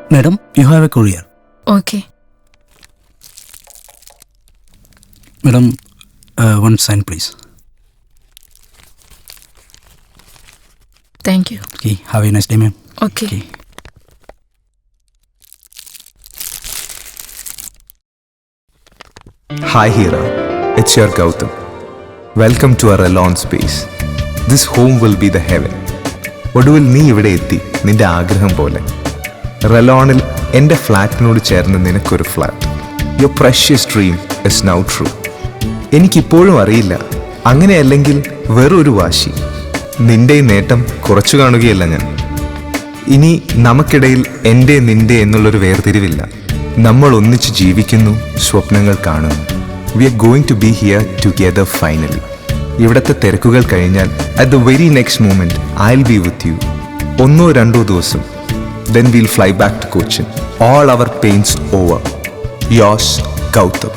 Madam, you have a courier. Okay. Madam, one sign, please. Thank you. Okay, have a nice day, ma'am. Okay. Hi Hira, it's your Gautam. Welcome to our alone space. This home will be the heaven. ഒടുവിൽ നീ ഇവിടെ എത്തി, നിന്റെ ആഗ്രഹം പോലെ. റെലോണിൽ എൻ്റെ ഫ്ലാറ്റിനോട് ചേർന്ന് നിനക്കൊരു flat. Your precious dream is now true. എനിക്കിപ്പോഴും അറിയില്ല, അങ്ങനെയല്ലെങ്കിൽ വെറൊരു വാശി. നിന്റെ നേട്ടം കുറച്ചു കാണുകയല്ല ഞാൻ. ഇനി നമുക്കിടയിൽ എൻ്റെ നിന്റെ എന്നുള്ളൊരു വേർതിരിവില്ല. നമ്മൾ ഒന്നിച്ച് ജീവിക്കുന്നു, സ്വപ്നങ്ങൾ കാണുന്നു. We are going to be here together finally. ഇവിടുത്തെ തിരക്കുകൾ കഴിഞ്ഞാൽ at the very next moment I will be with you. 1-2 ദിവസം, then we'll fly back to Cochin. All our pains over. Yours, Gautam.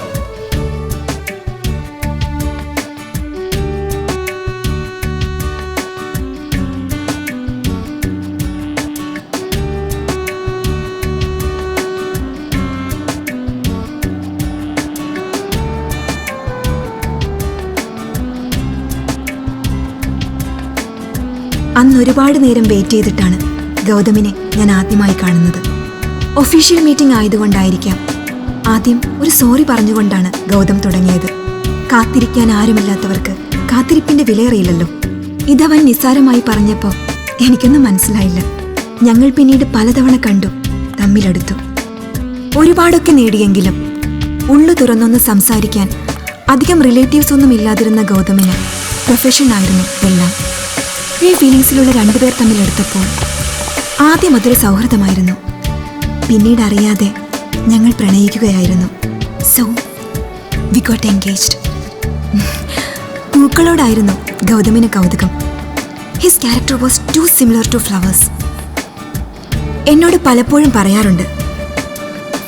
അന്ന് ഒരുപാട് നേരം വെയിറ്റ് ചെയ്തിട്ടാണ് ഗൗതമിനെ ഞാൻ ആദ്യമായി കാണുന്നത്. ഒഫീഷ്യൽ മീറ്റിംഗ് ആയതുകൊണ്ടായിരിക്കാം ആദ്യം ഒരു സോറി പറഞ്ഞുകൊണ്ടാണ് ഗൗതം തുടങ്ങിയത്. കാത്തിരിക്കാൻ ആരുമില്ലാത്തവർക്ക് കാത്തിരിപ്പിന്റെ വിലയറിയില്ലല്ലോ. ഇതവൻ നിസ്സാരമായി പറഞ്ഞപ്പോൾ എനിക്കൊന്നും മനസ്സിലായില്ല. ഞങ്ങൾ പിന്നീട് പലതവണ കണ്ടു, തമ്മിലെടുത്തു, ഒരുപാടൊക്കെ നേടിയെങ്കിലും ഉള്ളു തുറന്നൊന്ന് സംസാരിക്കാൻ അധികം റിലേറ്റീവ്സ് ഒന്നും ഇല്ലാതിരുന്ന ഗൗതമിന് പ്രൊഫഷൻ ആയിരുന്നു എല്ലാം. ഈ ഫീലിങ്സിലുള്ള രണ്ടുപേർ തമ്മിലെടുത്തപ്പോൾ ആദ്യം അതൊരു സൗഹൃദമായിരുന്നു. പിന്നീട് അറിയാതെ ഞങ്ങൾ പ്രണയിക്കുകയായിരുന്നു. So we got engaged. പൂക്കളോടായിരുന്നു ഗൗതമിന് കൗതുകം. His character was too similar to flowers. എന്നോട് പലപ്പോഴും പറയാറുണ്ട്,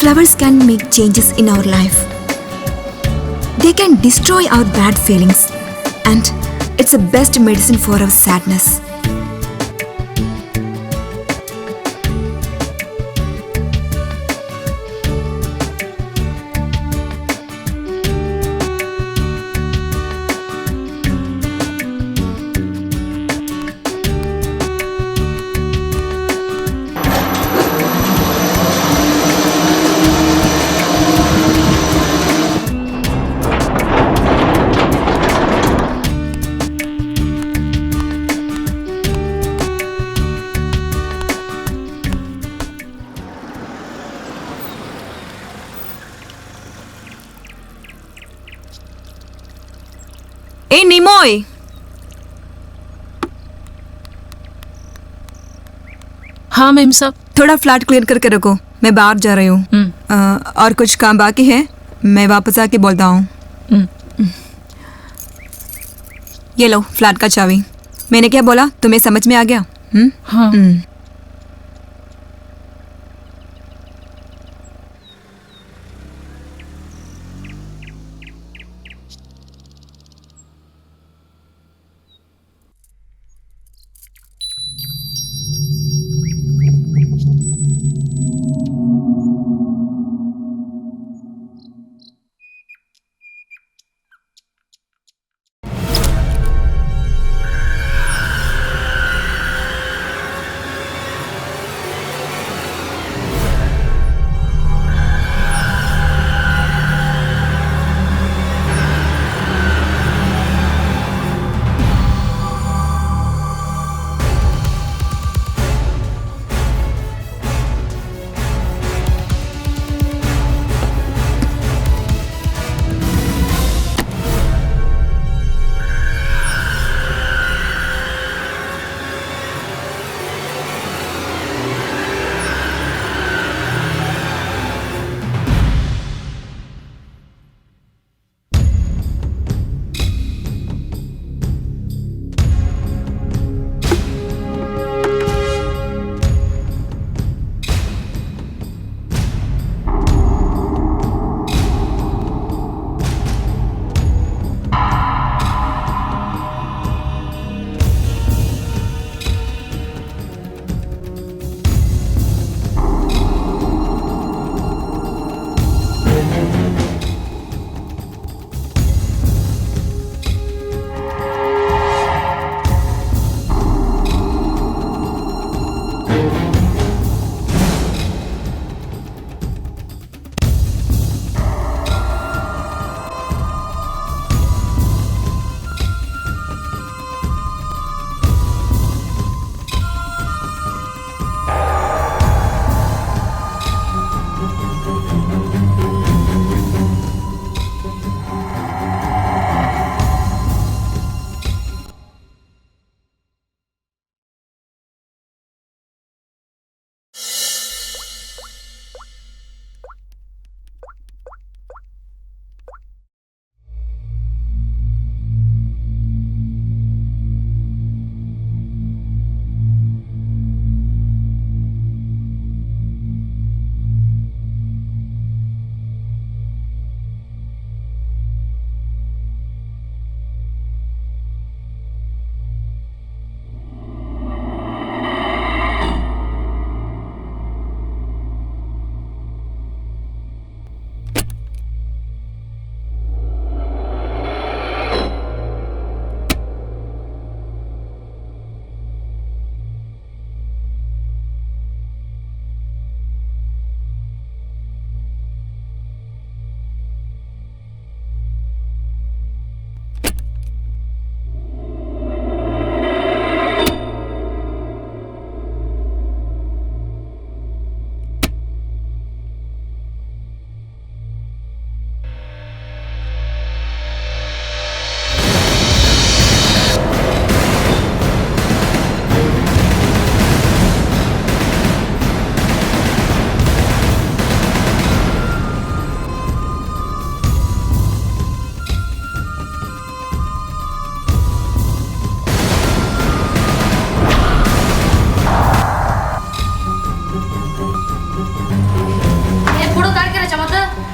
flowers can make changes in our life. They can destroy our bad feelings and it's the best medicine for our sadness. ए निमोय, हाँ ma'am साहब. थोड़ा फ्लैट क्लियर करके रखो, मैं बाहर जा रही हूँ. और कुछ काम बाकी है, मैं वापस आके बोलता हूँ. ये लो फ्लैट का चाबी. मैंने क्या बोला तुम्हें समझ में आ गया? हाँ.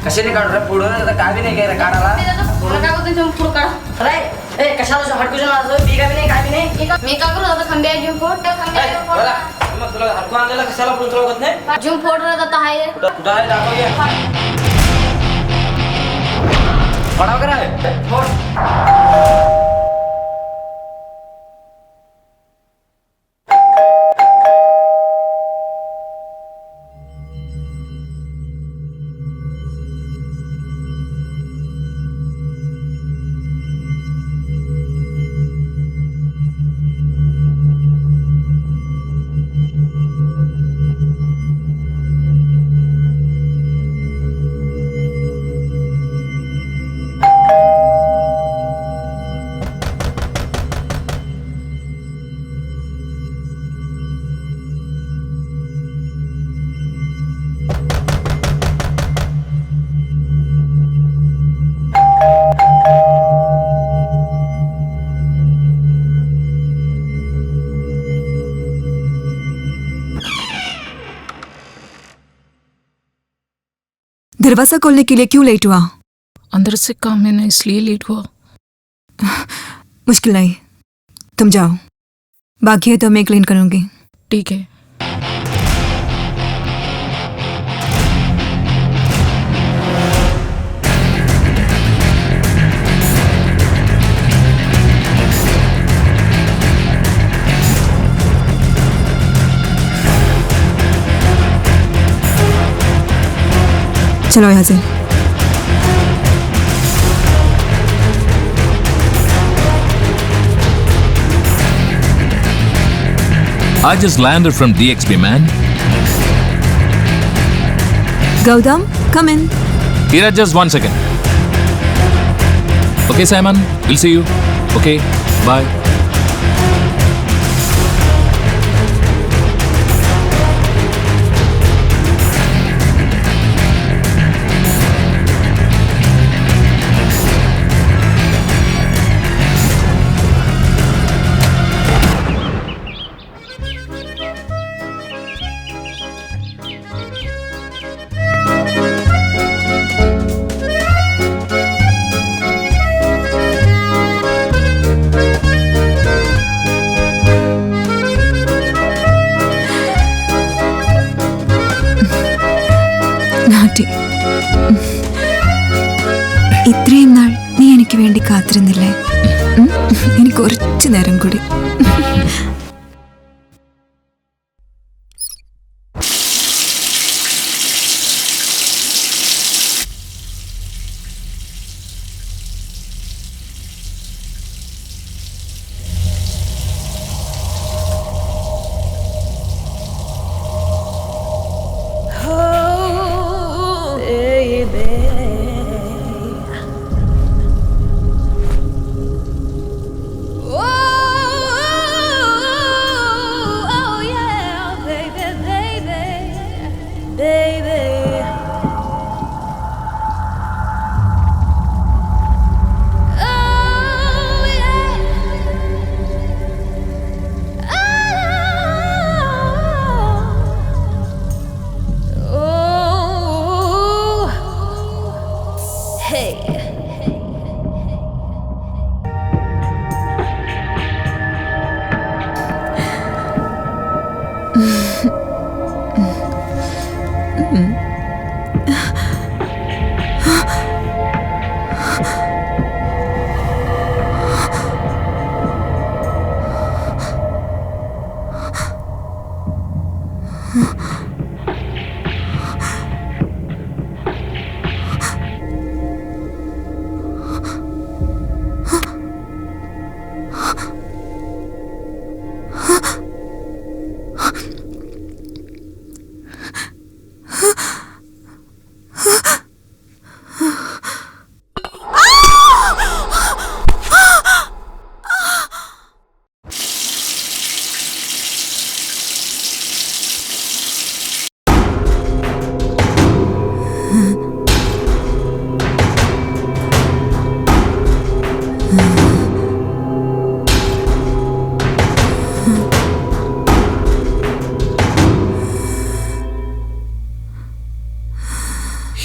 कशाने काढू रे पुढं काय बी नाही काय रे काढायला कशाला हटकून बिगा बी नाही काय बी नाही मी का करू आता खंबे जिम फोड त्या बोला मग तुला हटकू आणलेला कशाला पुढे चढवत नाही जिम फोड रहा आता आहे कुठं आहे दाखव घे पडाव करा फोड दरवाजा खोलने के लिए क्यों लेट हुआ? अंदर से काम है ना, इसलिए लेट हुआ। मुश्किल नहीं, तुम जाओ, बाकी है तो मैं क्लीन करूंगी। ठीक है। चलो यहाँ से। I just landed from DXB, man. Gautam, come in. Hira, just 1 second. Okay, Simon, we'll see you. Okay, bye. നാട്ടി ഇത്രയും നാൾ നീ എനിക്ക് വേണ്ടി കാത്തിരുന്നില്ലേ? ഇനി കുറച്ചു നേരം കൂടി.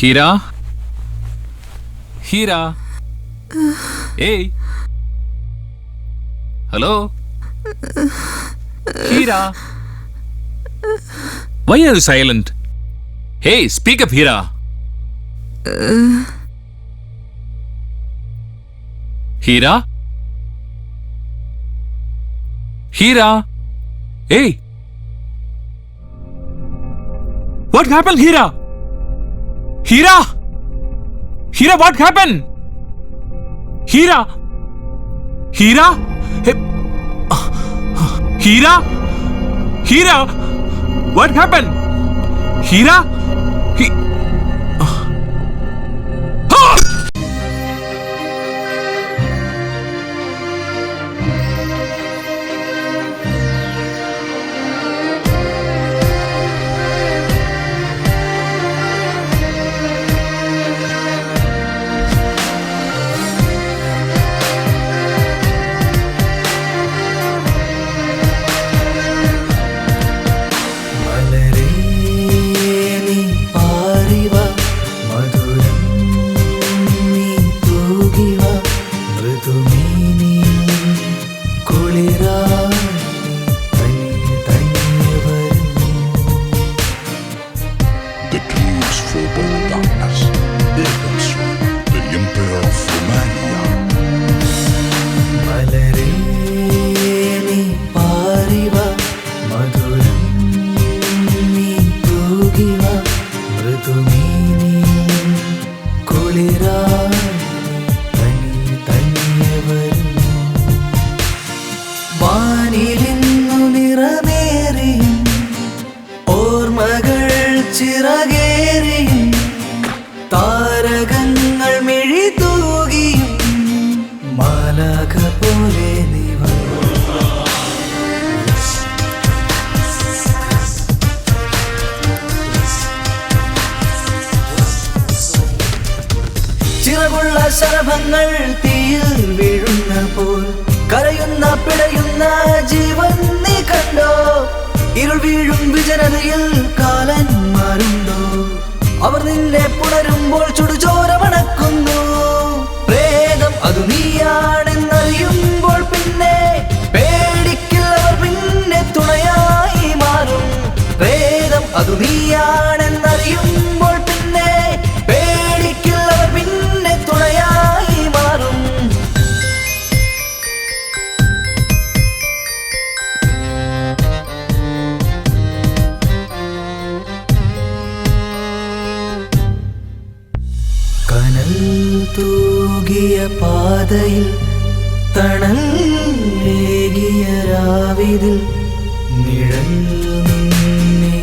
Hira, Hira. Hey. Hello. Hira. Why are you silent? Hey, speak up, Hira. Hira? Hira? Hey! What happened, Hira? Hira! Hira, what happened? Hira! Hira? Hey. Hira? Hira? What happened? Hira? താരകങ്ങൾ മിഴി തൂകിയും മാലാഖ പോലെ നീ ചിറകുള്ള ശലഭങ്ങൾ തീയിൽ വീഴുന്ന പോൽ കരയുന്ന പിടയുന്ന ജീവൻ നീ കണ്ടോ ഇരുൾ വീഴും വിജനതയിൽ കാലന്മാരുണ്ടോ അവർ നിന്നെ പുണരുമ്പോൾ ചുടുചോര മണക്കുന്നു പ്രേതം അത് നീയാണെന്നറിയുമ്പോൾ പിന്നെ പേടിക്കില്ലവർ പിന്നെ തുണയായി മാറും പ്രേതം അത് നീയാണെന്നറിയുമ്പോൾ പിന്നെ പേടിക്കില്ലവർ പിന്നെ തുണയായി മാറും കനൽ തൂകിയ പാതയിൽ തണലേകിയ രാവിതിൽ നിഴൽ നിന്നെ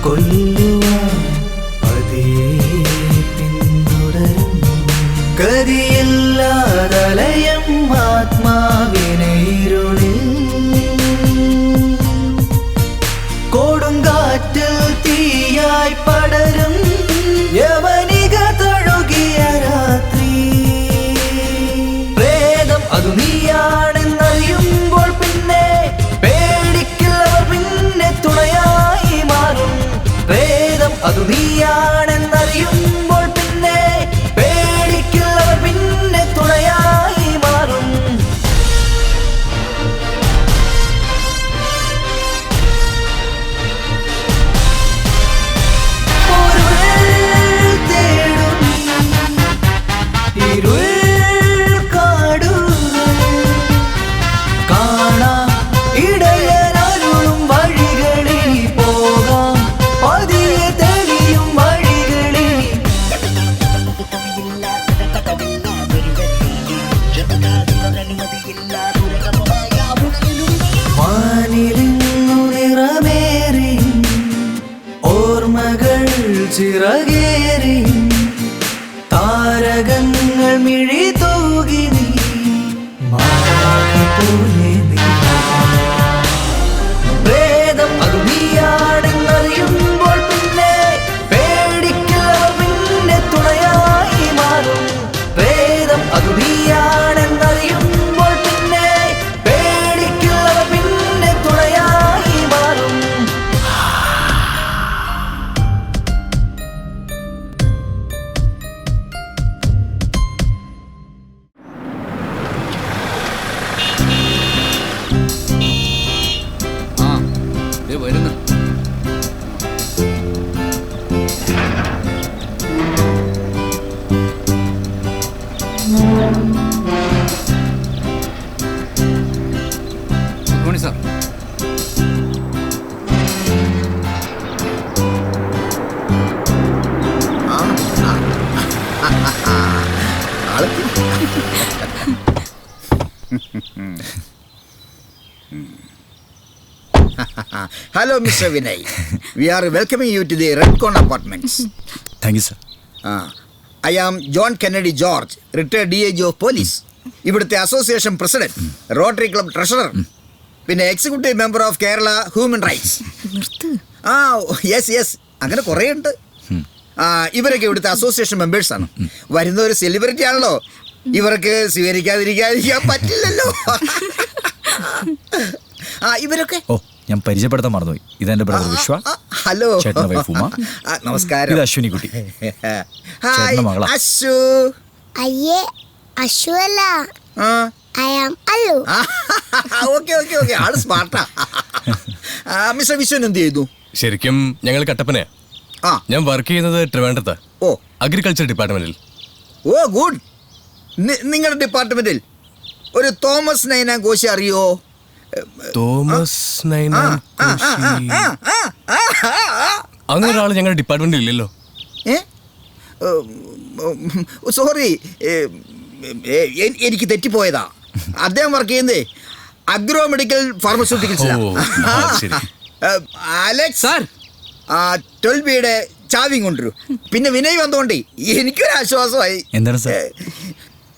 കൊല്ലുവാൻ പതിയെ പിന്തുടരുന്നു ഗതിയില്ലാതലയം ആത്മാവിനെ ഇരുളിൽ കൊടുങ്കാറ്റിൽ തീയായി പടരും യവനിക തഴുകിയ രാത്രി പ്രേതം അത് നീയാണെന്നറിയുമ്പോൾ പിന്നെ പേടിക്കില്ലവർ പിന്നെ തുണയായി മാറും Hello, Mr. Vinay. We are welcoming you to the Redcon Apartments. Thank you sir. I am John Kennedy George, retired DIG of Police. ഇവിടുത്തെ association president, Rotary club treasurer, പിന്നെ executive member of Kerala human rights. Yes അങ്ങനെ കുറേ ഉണ്ട്. ഇവരൊക്കെ ഇവിടുത്തെ association members ആണ്. വരുന്ന ഒരു സെലിബ്രിറ്റി ആണല്ലോ, ഇവർക്ക് സ്വീകരിക്കാതിരിക്കാൻ പറ്റില്ലല്ലോ. ഇവരൊക്കെ ഞാൻ പരിചയപ്പെടുത്താൻ മറന്നുപോയി. ഇതെന്റെ ബ്രദർ വിശ്വ. ഹലോ. ചേട്ടന്റെ വൈഫ് ഉമ. നമസ്കാരം. ഇത് അശ്വിനി കുട്ടി. ഹായ് അശു. അയ്യേ അശു അല്ല, ഐ ആം അല്ലു. ഓക്കെ ആള് സ്മാർട്ടാ. മിസ്റ്റർ വിശ്വൻ എന്ത് ചെയ്തു? ശരിക്കും ഞങ്ങൾ കട്ടപ്പനയാ. ഞാൻ വർക്ക് ചെയ്യുന്നത് ട്രിവാൻഡ്രത്ത്. അഗ്രികൾച്ചർ ഡിപ്പാർട്ട്മെന്റിൽ. ഓ ഗുഡ്. നിങ്ങളുടെ ഡിപ്പാർട്ട്മെന്റിൽ ഒരു തോമസ് നൈനാൻ കോശി അറിയോ? തോമസ് നൈനാൻ കോശി അങ്ങനെ ഒരാൾ ഞങ്ങളുടെ ഡിപ്പാർട്ട്മെന്റിൽ ഇല്ലല്ലോ. സോറി, എനിക്ക് തെറ്റിപ്പോയതാ. അദ്ദേഹം വർക്ക് ചെയ്യുന്നേ agro medical pharmaceuticals. Alex sir 12B ചാവിയും കൊണ്ടുവരും. പിന്നെ വിനയ് വന്നുകൊണ്ടേ എനിക്കൊരു ആശ്വാസമായി. എന്താണ് സാർ?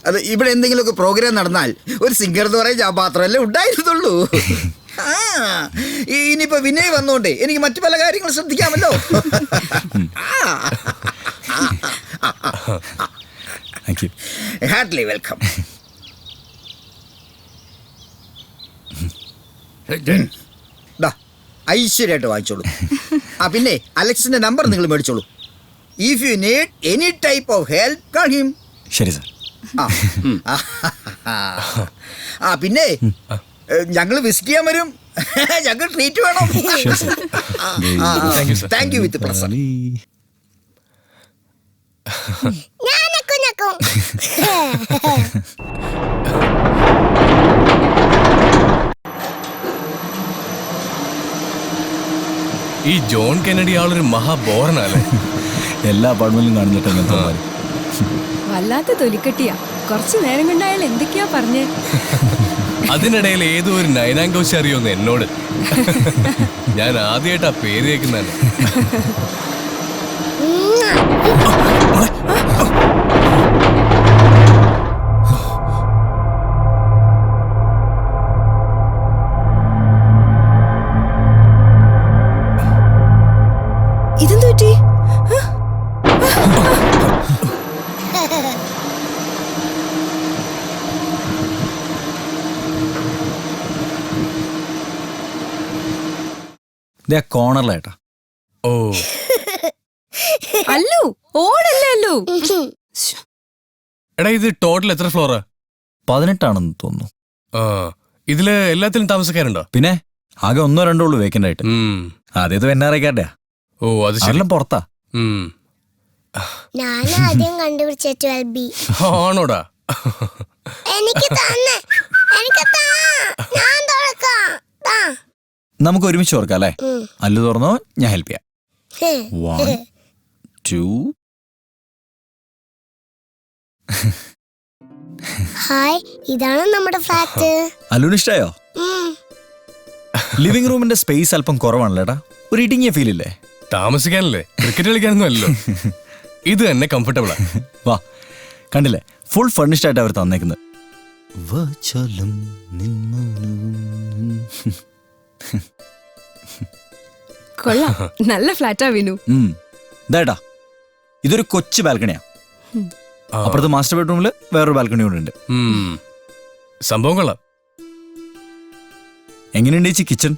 അത് ഇവിടെ എന്തെങ്കിലുമൊക്കെ പ്രോഗ്രാം നടന്നാൽ ഒരു സിംഗർ എന്ന് പറയാൻ ഞാൻ മാത്രമല്ലേ ഉണ്ടായിരുന്നുള്ളൂ. ഇനിയിപ്പോ വിനയ് വന്നോണ്ടേ എനിക്ക് മറ്റു പല കാര്യങ്ങളും ശ്രദ്ധിക്കാമല്ലോ. Hartley welcome. ഐശ്വര്യമായിട്ട് വാങ്ങിച്ചോളൂ. പിന്നെ അലക്സിന്റെ നമ്പർ നിങ്ങൾ മേടിച്ചോളൂ. If you need any type of help call him. ശരി സാർ. പിന്നെ ഞങ്ങൾ വിസിറ്റ് ചെയ്യാൻ വരും. ഞങ്ങൾ ട്രീറ്റ് വേണം. Thank you with present. ഈ ജോൺ കെന്നഡി ആളൊരു മഹാബോറനല്ലേ. എല്ലാ അപ്പാർട്ട്മെന്റിലും കാണുന്നിട്ട് വല്ലാത്ത തൊലിക്കെട്ടിയാ. കുറച്ചു നേരം കൊണ്ടായാൽ എന്തൊക്കെയാ പറഞ്ഞേ. അതിനിടയിൽ ഏതോ ഒരു നൈനാങ്കോശി അറിയോന്ന് എന്നോട്. ഞാൻ ആദ്യമായിട്ടാ പേര് കേൾക്കുന്നതന്നെ. ഇതെന്തു പറ്റി? കോർണറിലേട്ടാ. ഓ അല്ലു ഓടല്ലേ അല്ലു. എടാ ഇത് ടോട്ടൽ എത്ര ഫ്ലോറാ? 18 തോന്നുന്നു. ഇതില് എല്ലാത്തിലും താമസക്കാരുണ്ടോ? പിന്നെ ആകെ 1-2 ഉള്ളൂ വേക്കൻ്റ് ആയിട്ട്. അതേത് NRI-ക്കാരുടെയാ. ഓ അത് ശരി. പുറത്താ. ഞാൻ ആദ്യം കണ്ടുപിടിച്ച 12B. ആണോടാ? എനിക്ക് തന്നെ, എനിക്ക് ഞാൻ തുറക്കാം. നമുക്ക് ഒരുമിച്ച് ഓർക്കാം അല്ലേ? അല്ലു തുറന്നോ, ഞാൻ ഹെൽപ്പ് ചെയ്യാം. 1 2. ഹായ്, ഇതാണ് നമ്മുടെ ഫ്ലാറ്റ്. അല്ലുവിന് ഇഷ്ടായോ? ലിവിംഗ് റൂമിന്റെ സ്പേസ് അല്പം കുറവാണല്ലേട്ടാ. ഒരു ഇടുങ്ങിയ ഫീൽ ഇല്ലേ? താമസിക്കാനല്ലേ, ക്രിക്കറ്റ് കളിക്കാനൊന്നും അല്ലല്ലോ. ഇത് തന്നെ കംഫർട്ടബിളാ. വാ, കണ്ടില്ലേ, ഫുൾ ഫർണിഷ്ഡ് ആയിട്ട് അവർ തന്നേക്കുന്നത്. കൊള്ളാം, നല്ല ഫ്ലാറ്റാ വിനു. ഇതേട്ടാ, ഇതൊരു കൊച്ചു ബാൽക്കണിയാ. അപ്പുറത്ത് മാസ്റ്റർ ബെഡ്റൂമിൽ വേറൊരു ബാൽക്കണി കൂടെ ഉണ്ട്. സംഭവം കൊള്ളാം. എങ്ങനെയുണ്ട് ചേച്ചി കിച്ചൺ?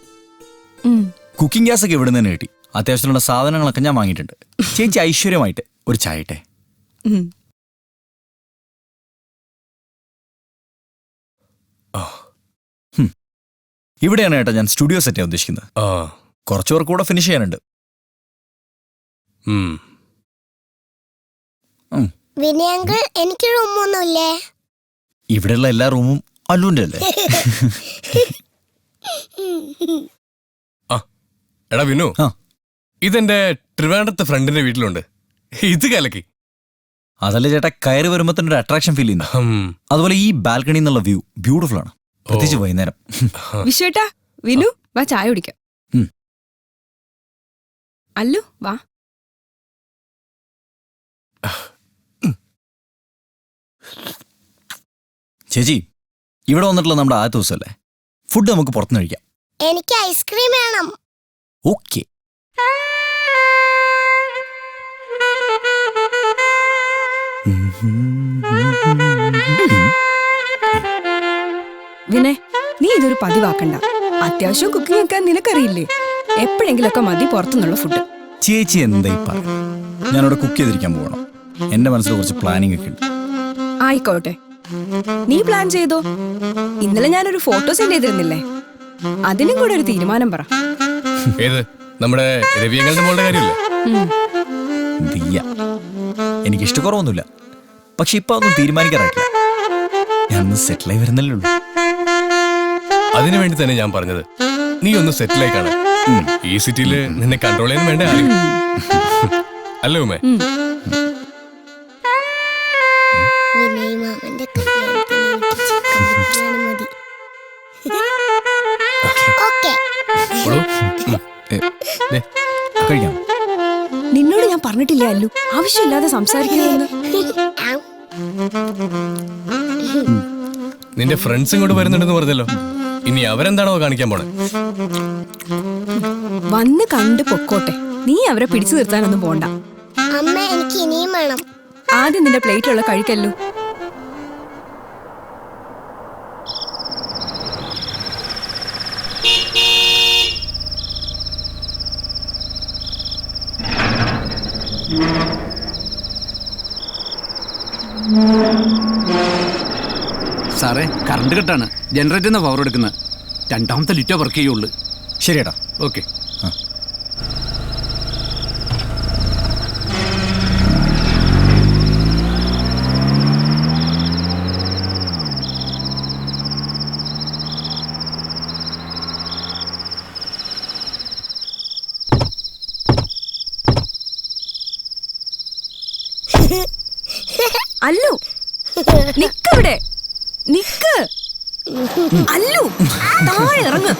കുക്കിംഗ് ഗ്യാസ് ഒക്കെ ഇവിടെ നിന്ന് തന്നെ കിട്ടി. അത്യാവശ്യമുള്ള സാധനങ്ങളൊക്കെ ഞാൻ വാങ്ങിയിട്ടുണ്ട്. ചേച്ചി ഐശ്വര്യമായിട്ട് ഒരു ചായട്ടെ. ഇവിടെയാണ് ഏട്ടാ ഞാൻ സ്റ്റുഡിയോ സെറ്റ് ചെയ്യാൻ ഉദ്ദേശിക്കുന്നത്. കുറച്ചു പേർക്ക് കൂടെ ഫിനിഷ് ചെയ്യാനുണ്ട്. വിനയങ്കിൾ, എനിക്ക് റൂമൊന്നുമില്ലേ? ഇവിടെയുള്ള എല്ലാ റൂമും അല്ലുവിന്റെ അല്ലേ? എടാ വിനു, ഇതെന്റെ ട്രിവാൻഡ്രത്തെ ഫ്രണ്ടിന്റെ വീട്ടിലുണ്ട്. ഇത് കലക്കി. അതല്ല ചേട്ടാ, കയറി വരുമ്പോ തന്നെ ഒരു അട്രാക്ഷൻ ഫീൽ ചെയ്യുന്നു. അതുപോലെ ഈ ബാൽക്കണി എന്നുള്ള വ്യൂ ബ്യൂട്ടിഫുൾ ആണ്, പ്രത്യേകിച്ച് വൈകുന്നേരം. വിശ്വേട്ടാ, വിനു വാ ചായ കുടിക്കാം. അല്ലു വാ. ചേച്ചി, ഇവിടെ വന്നിട്ടുള്ള നമ്മുടെ ആദ്യത്തെ ദിവസമല്ലേ, ഫുഡ് നമുക്ക് പുറത്തുനിന്ന് കഴിക്കാം. എനിക്ക് ഐസ്ക്രീം വേണം. ഓക്കെ. വിനയ്, നീ ഇതൊരു പതിവാക്കണ്ട. അത്യാവശ്യം കുക്കിംഗ് ഒക്കെ നിനക്കറിയില്ലേ? എപ്പോഴെങ്കിലൊക്കെ മതി പുറത്തുനിന്നുള്ള ഫുഡ്. ചേച്ചി എന്താ ഈ പറ? ഞാനിവിടെ കുക്ക് ചെയ്തിരിക്കാൻ പോകണം. എന്റെ മനസ്സിൽ കുറച്ച് പ്ലാനിങ് ഒക്കെ ഉണ്ട്. ആയിക്കോട്ടെ, നീ പ്ലാൻ ചെയ്തോ. ഇന്നലെ ഞാനൊരു ഫോട്ടോ സെൻഡ് ചെയ്തിരുന്നില്ലേ, അതിനും കൂടെ ഒരു തീരുമാനം പറ. ഏത്? നമ്മുടെ രവിയങ്ങളുടെ മോളുടെ കാര്യമല്ലേ? ദിയ. എനിക്ക് ഇഷ്ടക്കുറവൊന്നുമില്ല, പക്ഷെ ഇപ്പൊ ഒന്നും തീരുമാനിക്കാറായിട്ടില്ല. ഞാനൊന്ന് സെറ്റിലായി വരുന്നല്ലേ ഉള്ളൂ. അതിനു വേണ്ടി തന്നെ ഞാൻ പറഞ്ഞത്, നീ ഒന്ന് സെറ്റിലായി കാണാൻ. ഈ സിറ്റിയില് നിന്നെ കൺട്രോൾ ചെയ്യാൻ വേണ്ട ആരും അല്ലേ ഉമ്മേ? വിനയ് മാമന്റെ കല്യാണത്തിന് എനിക്ക് ചിക്കൻ ബിരിയാണി മതി. ഓക്കേ. കഴിക്കാം. നിന്നോട് ഞാൻ പറഞ്ഞിട്ടില്ല അല്ലു, ആവശ്യമില്ലാതെ സംസാരിക്കുന്നതെന്ന്. നിന്റെ ഫ്രണ്ട്സ് ഇങ്ങോട്ട് വരുന്നുണ്ടെന്ന് പറഞ്ഞല്ലോ, ഇനി അവരെന്താണോ കാണിക്കാൻ പോണേ? വന്ന് കണ്ട് പൊക്കോട്ടെ, നീ അവരെ പിടിച്ചു നിർത്താനൊന്നും പോണ്ട. അമ്മ, എനിക്ക് ഇനിയും വേണം. ആദ്യം നിന്റെ പ്ലേറ്റിലുള്ള കഴിക്കല്ലു. സാറേ, കറണ്ട് കട്ടാണ്. ജനറേറ്ററിൽ നിന്ന് പവർ എടുക്കുന്നത്. രണ്ടാമത്തെ ലിറ്റോ വർക്ക് ചെയ്യുള്ളൂ. ശരിയേട്ടാ. ഓക്കെ. അല്ലു, നിക്കവിടെ, നിക്ക്. അല്ലു, താഴെ ഇറങ്ങ്.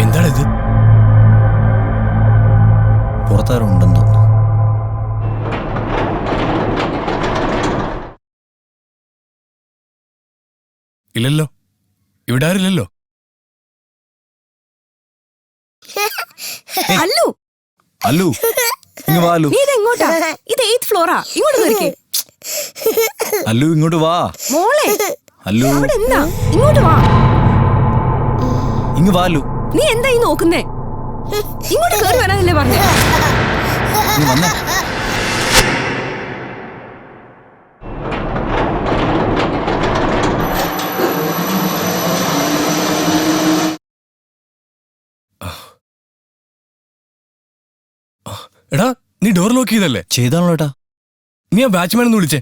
എന്താണിത്? പുറത്താരുണ്ടെന്ന് തോന്നുന്നു. ഇല്ലല്ലോ, ഇവിടെ ആരില്ലല്ലോ. അല്ലു, അല്ലു, ഇങ്ങ് വാ. അല്ലു, നീ ഇതെങ്ങോട്ടാ? ഇത് 8th ഫ്ലോറാ. ഇങ്ങോട്ട് കേറിക്കേ. അല്ലു ഇങ്ങോട്ട് വാ. മോളെ, അല്ലു അവിടെ എന്താ? ഇങ്ങോട്ട് വാ. ഇങ്ങ് വാ. അല്ലു, നീ എന്താ ഈ നോക്കുന്നേ? ഇങ്ങോട്ട് കേറി വരാനല്ലേ പറഞ്ഞേ? നീ വന്നേ. എടാ, നീ ഡോർ ലോക്ക് ചെയ്തല്ലേ? ചെയ്താണല്ലോ ഏട്ടാ. നീ ആ ബാച്ച്മാൻ ഒന്ന് വിളിച്ചേ.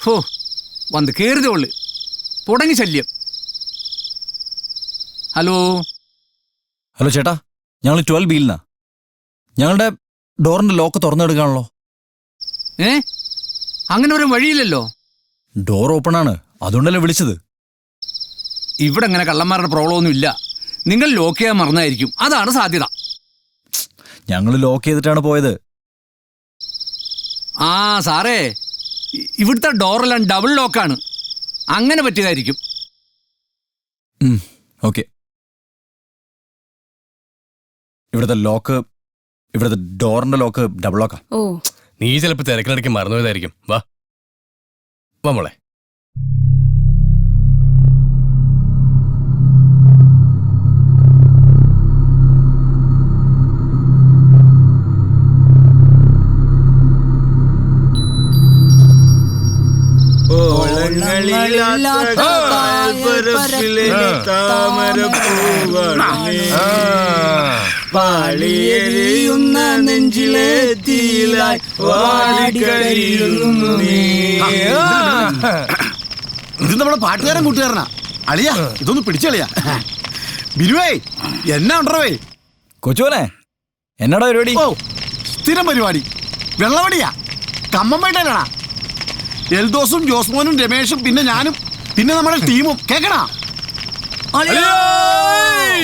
ഹോ, വന്ന് കേറിയതേ ഉള്ളു. തുടങ്ങി ശല്യം. ഹലോ. ഹലോ ചേട്ടാ, ഞങ്ങൾ 12B-ന്നാ. ഞങ്ങളുടെ ഡോറിന്റെ ലോക്ക് തുറന്നെടുക്കാണല്ലോ. അങ്ങനെ ഒരു വഴിയില്ലല്ലോ. ഡോർ ഓപ്പൺ ആണ്, അതുകൊണ്ടല്ലേ വിളിച്ചത്. ഇവിടെ അങ്ങനെ കള്ളന്മാരുടെ പ്രോബ്ലം ഒന്നും ഇല്ല. നിങ്ങൾ ലോക്ക് ചെയ്യാൻ മറന്നായിരിക്കും, അതാണ് സാധ്യത. ഞങ്ങൾ ലോക്ക് ചെയ്തിട്ടാണ് പോയത്. ആ സാറേ, ഇവിടുത്തെ ഡോറെല്ലാം ഡബിൾ ലോക്കാണ്. അങ്ങനെ പറ്റിയതായിരിക്കും. ഓക്കെ. ഇവിടുത്തെ ഡോറിന്റെ ലോക്ക് ഡബിൾ ലോക്കാ. ഓ, നീ ചിലപ്പോ തിരക്കിനിടയ്ക്ക് മറന്നുപോയതായിരിക്കും. വാ വാ മോളെ. പാളിയെരിയുന്ന നെഞ്ചിലെ തീയിലായി വാടിക്കരിയുന്നു നീ. ഇത് നമ്മുടെ പാട്ടുകാരൻ കൂട്ടുകാരനാ. അളിയാ ഇതൊന്ന് പിടിച്ചളിയാ. ബിരുവേ എന്നാ ഉണ്ടേ? കൊച്ചുവനെ എന്നാടാ പരിപാടി? ഓ സ്ഥിരം പരിപാടി വെള്ളവടിയാ. കമ്മമ്മേട്ടാ എൽദോസും ജോസ്മോനും രമേഷും പിന്നെ ഞാനും പിന്നെ നമ്മുടെ ടീമും കേക്കണാ.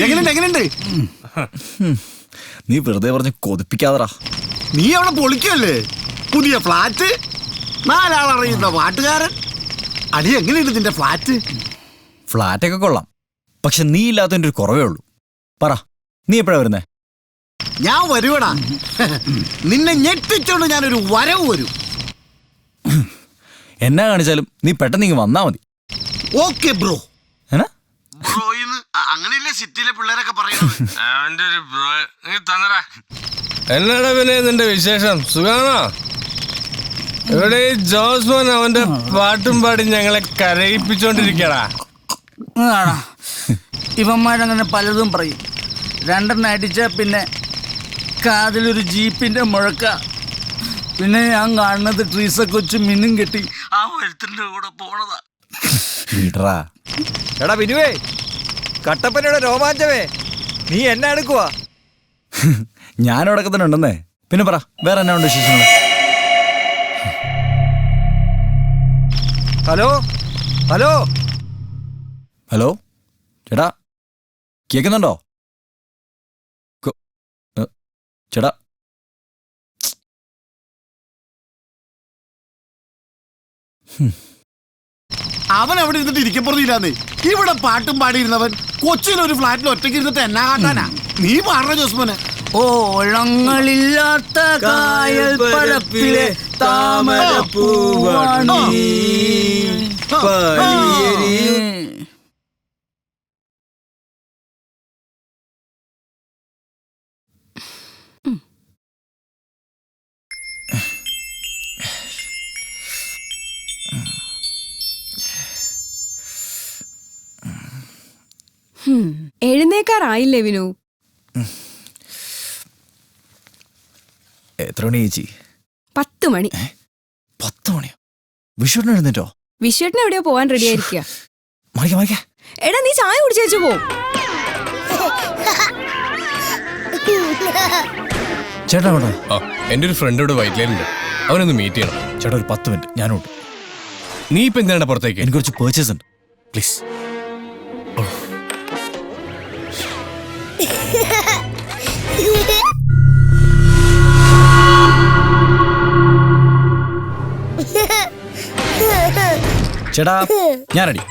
എങ്ങനെയുണ്ട്? നീ വെറുതെ പറഞ്ഞ് കൊതിപ്പിക്കാതറാ. നീ അവിടെ പൊളിക്കല്ലേ? പുതിയ ഫ്ലാറ്റ്, 4 ആളറിയുന്ന പാട്ടുകാരൻ. അടി എങ്ങനെയുണ്ട് നിന്റെ ഫ്ലാറ്റ്? ഫ്ലാറ്റൊക്കെ കൊള്ളാം, പക്ഷെ നീ ഇല്ലാത്തതിന്റെ ഒരു കുറവേ ഉള്ളൂ. പറ, നീ എപ്പോഴാ വരുന്നേ? ഞാൻ വരുവടാ. നിന്നെ ഞെട്ടിച്ചോണ്ട് ഞാനൊരു വരവ് വരും. എന്നാ കാണിച്ചാലും നീ പെട്ടെന്ന് ഇങ്ങ് വന്നാ മതി. Okay bro. അങ്ങനെയല്ലേ സിറ്റിയിലെ പിള്ളേരൊക്കെ പറയുന്നത്. എന്നാടാ പിന്നെ നിന്റെ വിശേഷം? സുഖാണോ? ഇവിടെ ഈ ജോസ്മോൻ അവന്റെ പാട്ടും പാടി ഞങ്ങളെ കരയിപ്പിച്ചോണ്ടിരിക്കടാ. ഇവന്മാരങ്ങനെ പലതും പറയും. 2 അടിച്ച പിന്നെ കാതിലൊരു ജീപ്പിന്റെ മുഴക്ക. പിന്നെ ഞാൻ കാണുന്നത് ട്രീസൊക്കെ വെച്ച് മിന്നും കെട്ടി ആ വഴുത്തിന്റെ കൂടെ പോണതാ. എടാ ബിനുവേ, കട്ടപ്പനയുടെ രോമാഞ്ചമേ, നീ എന്നെ എടുക്കുവാ? ഞാനവിടൊക്കെ തന്നെ ഉണ്ടെന്നേ. പിന്നെ പറ, വേറെ എന്നാ ഉണ്ട് വിശേഷങ്ങൾ? ഹലോ ഹലോ ഹലോ ചേട്ടാ, കേൾക്കുന്നുണ്ടോ? ചേട്ടാ, അവൻ അവിടെ ഇരുന്നിട്ട് ഇരിക്കപ്പുറത്തില്ലാന്നേ. ഇവിടെ പാട്ടും പാടിയിരുന്നവൻ കൊച്ചിയിലൊരു ഫ്ലാറ്റിൽ ഒറ്റയ്ക്ക് ഇരുന്നിട്ട് എന്നാ കാട്ടാനാ? നീ പാടണ ജോസ്മോനെ. ഓളങ്ങളില്ലാത്ത കായൽ പരപ്പിലെ താമരപ്പൂവാണീ. എഴുന്നേക്കാറായില്ലേ വിനു? എത്ര മണി ചേച്ചി? 10 മണി. 10 മണിയോ? വിഷുവിന് എഴുന്നേറ്റോ? വിഷുവിന് എവിടെയോ പോവാൻ റെഡി ആയിരിക്കുക. എടാ നീ ചായ കുടിച്ചേച്ചു പോ. ചേട്ടാ വേണ്ടോ? എന്റെ ഒരു ഫ്രണ്ട് ഇവിടെ വൈറ്റ്ലൈനുണ്ട്, അവനൊന്ന് മീറ്റ് ചെയ്യണം. ചേട്ടാ ഒരു 10 മിനിറ്റ് ഞാനുണ്ട്. നീ ഇപ്പൊ എന്താണ് പുറത്തേക്ക്? എനിക്ക് കുറച്ച് പേർച്ചേസ് ഉണ്ട്, പ്ലീസ്. ചേട്ടാ ഞാനടി.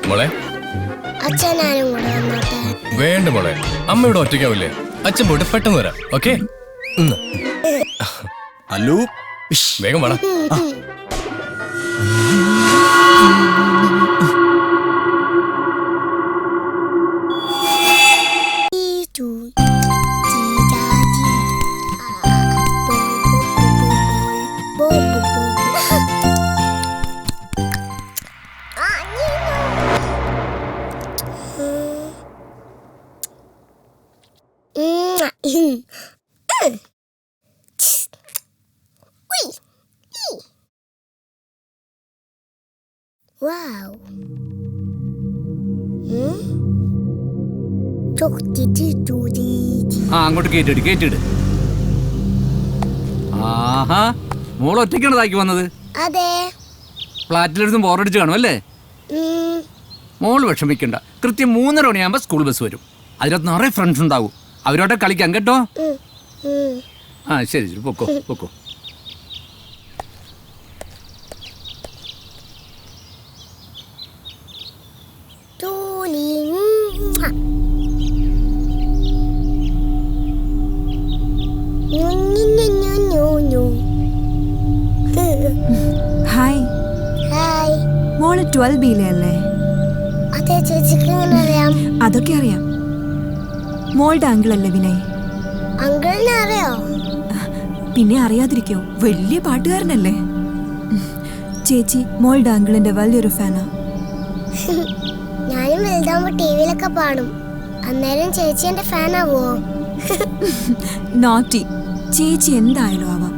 മോളെ അച്ഛനാരും കൂടെ വന്നോട്ടെ. വേണ്ട മോളെ, അമ്മ ഇവിടെ ഒറ്റയ്ക്കാവില്ലേ? അച്ഛൻ പോയിട്ട് പെട്ടെന്ന് വരാം. ഓക്കെ അല്ലു, വേഗം വേണം. Wow. അങ്ങോട്ട് കേറ്റിട്. ആഹാ, മോൾ ഒറ്റയ്ക്കാണ് താക്കി വന്നത്? അതെ. ഫ്ലാറ്റിലിരുന്ന് ബോറടിച്ച് കാണും അല്ലേ? മോൾ വിഷമിക്കണ്ട, കൃത്യം 3:30 മണിയാകുമ്പോ സ്കൂൾ ബസ് വരും. അതിനകത്ത് നിറയെ ഫ്രണ്ട്സ് ഉണ്ടാവും, അവരോടെ കളിക്കാം കേട്ടോ. ആ ശരി ശരി, പൊക്കോ പൊക്കോ. ഹായ്. ഹായ്. മോള് 12B-ലെ അല്ലേ? അതെ, ചേച്ചിക്ക് എങ്ങനെ അറിയാം? അതൊക്കെ അറിയാം. മോളുടെ അങ്കിൾ അല്ലേ വിനയ്? അങ്കിളിനെ അറിയോ? പിന്നെ അറിയാതിരിക്കോ? വലിയ പാട്ടുകാരനല്ലേ. ചേച്ചി മോളുടെ അങ്കിളിന്റെ വലിയൊരു ഫാനാ. ഞാനും വലുതാകുമ്പോ ടിവിയിലൊക്കെ പാടും. അന്നേരം ചേച്ചി എന്റെ ഫാനാവോ? നോട്ടി. ചേച്ചി എന്തായാലും ആവാം.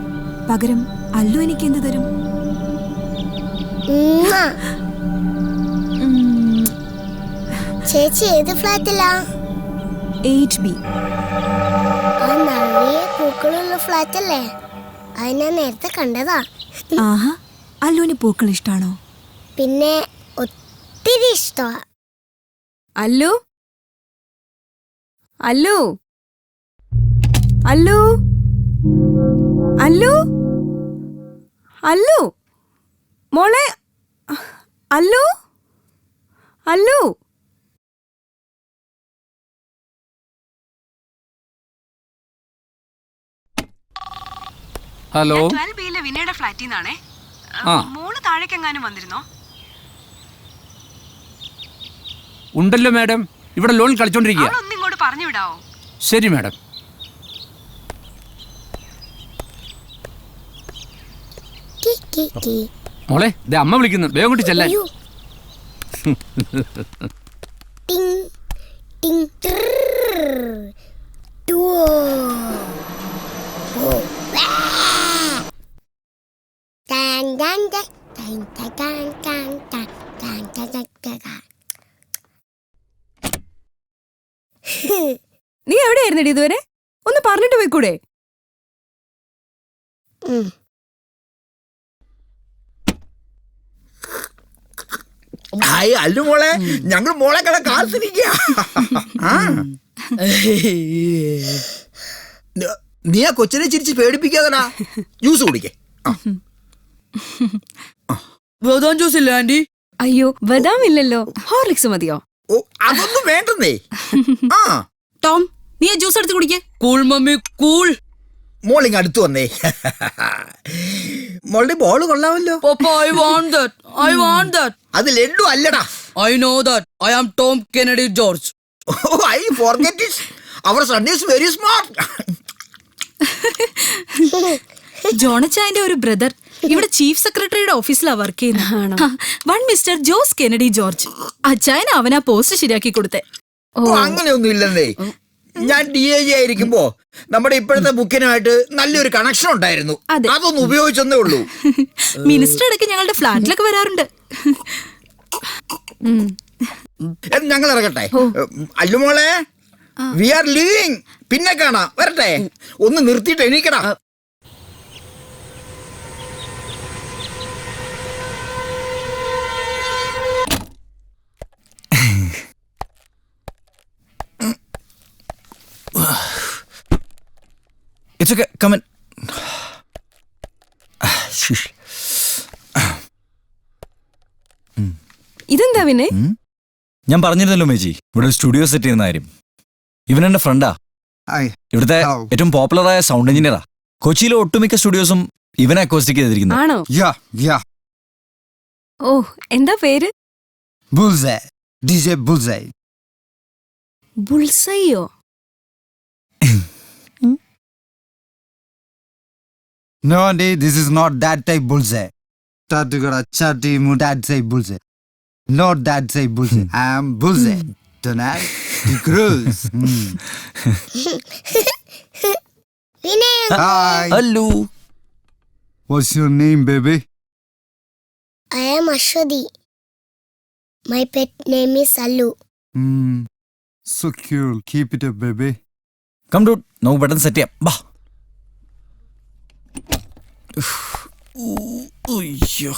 പകരം അല്ലു എനിക്ക് എന്ത് തരും? ചേച്ചി ഏത് ഫ്ലാറ്റിലാ? 8B. ആ നിറയെ പൂക്കളുള്ള ഫ്ലാറ്റ് അല്ലേ? അത് ഞാൻ നേരത്തെ കണ്ടതാ. ആഹാ, അല്ലുവിന് പൂക്കൾ ഇഷ്ടാണോ? പിന്നെ ഒത്തിരി ഇഷ്ടമാ. അല്ലു അല്ലു അല്ലു അല്ലു അല്ലു മോളെ അല്ലു അല്ലു. ഹലോ. 12Bയിലെ വിനയുടെ ഫ്ലാറ്റിൽ നിന്നാണേ. ആ മോള് താഴേക്കെങ്ങാനും വന്നിരുന്നോ? ഉണ്ടല്ലോ മാഡം, ഇവിടെ ലോൺ കളിച്ചോണ്ടിരിക്കുക. ഒന്ന് ഇങ്ങോട്ട് പറഞ്ഞു വിടാവോ? ശരി മാഡം. മോളെ ദേ അമ്മ വിളിക്കുന്നു, വേഗം കൊണ്ട് ചെല്ലാൻ. നീ എവിടെയായിരുന്നടി ഇതുവരെ? ഒന്ന് പറഞ്ഞിട്ട് പോയിക്കൂടെ? അല്ലു മോളെ, ഞങ്ങൾ മോളെ കട കാത്തിരിക്കുക. നീ ആ കൊച്ചിനെ ചിരിച്ച് പേടിപ്പിക്കാതടാ. ജ്യൂസ് കുടിക്കേ. ബദാം ജ്യൂസ് ഇല്ല ആന്റി? അയ്യോ, ബദാം ഇല്ലല്ലോ. ഹോർലിക്സ് മതിയോ? ഓ, അതൊന്നും വേണ്ടെന്നേ. ടോം, നീ ആ ജ്യൂസ് എടുത്ത് കുടിക്കേ. Cool mummy cool. മോളിങ് അടുത്ത് വന്നേ. മോളുടെ ബോള് കൊള്ളാമല്ലോ. I want that. I want that. അത് ലഡു അല്ലടാ. I know that. I am Tom Kennedy George. Oh, I forget it. Our son is very smart. ജോണച്ചായന്റെ ഒരു ബ്രദർ ഇവിടെ ചീഫ് സെക്രട്ടറിയുടെ ഓഫീസിലാ വർക്ക് ചെയ്യുന്നത്. One mister Jose Kennedy George. അച്ചായൻ അവനാ post ശരിയാക്കി കൊടുത്തേ. അങ്ങനെയൊന്നും ഇല്ലെന്നേ. ഞാൻ DIG ആയിരിക്കുമ്പോ നമ്മുടെ ഇപ്പോഴത്തെ ബുക്കിനായിട്ട് നല്ലൊരു കണക്ഷൻ ഉണ്ടായിരുന്നു. അതൊന്നും ഉപയോഗിച്ചെന്നേ ഉള്ളൂ. മിനിസ്റ്റർ ഇടയ്ക്ക് ഞങ്ങളുടെ ഫ്ലാറ്റിലൊക്കെ വരാറുണ്ട്. ഞങ്ങൾ ഇറങ്ങട്ടെ. അല്ലുമോളെ, വി ആർ ലിവിങ്. പിന്നെ കാണാം. വരട്ടെ. ഒന്ന് നിർത്തിയിട്ട് എണീക്കടാ. It's okay, come in. ഇതെന്താ പിന്നെ? ഞാൻ പറഞ്ഞിരുന്നല്ലോ മേജി, ഇവിടെ ഒരു സ്റ്റുഡിയോ സെറ്റ് ചെയ്യുന്ന കാര്യം. ഇവൻ എന്റെ ഫ്രണ്ടാ. ഇവിടുത്തെ ഏറ്റവും പോപ്പുലറായ സൗണ്ട് എഞ്ചിനീയറാ. കൊച്ചിയിലെ ഒട്ടുമിക്ക സ്റ്റുഡിയോസും ഇവനെ അക്കോസ്റ്റിക് ചെയ്തിരിക്കുന്നത്. ആണോ? ഓ, എന്താ പേര്? Bullseye. DJ Bullseye. ബുൾസൈയോ? No, Andy, this is not that type bullseye. Tatugara chati mu that type bullseye. Not that type bullseye. I am bullseye. Tonight, the cruise. Hi. Hello. What's your name, baby? I am Ashwadi. My pet name is Allu. So cool. Keep it up, baby. Come dude, നമുക്ക് പെട്ടെന്ന് set ചെയ്യാം. ബാ. അയ്യോ.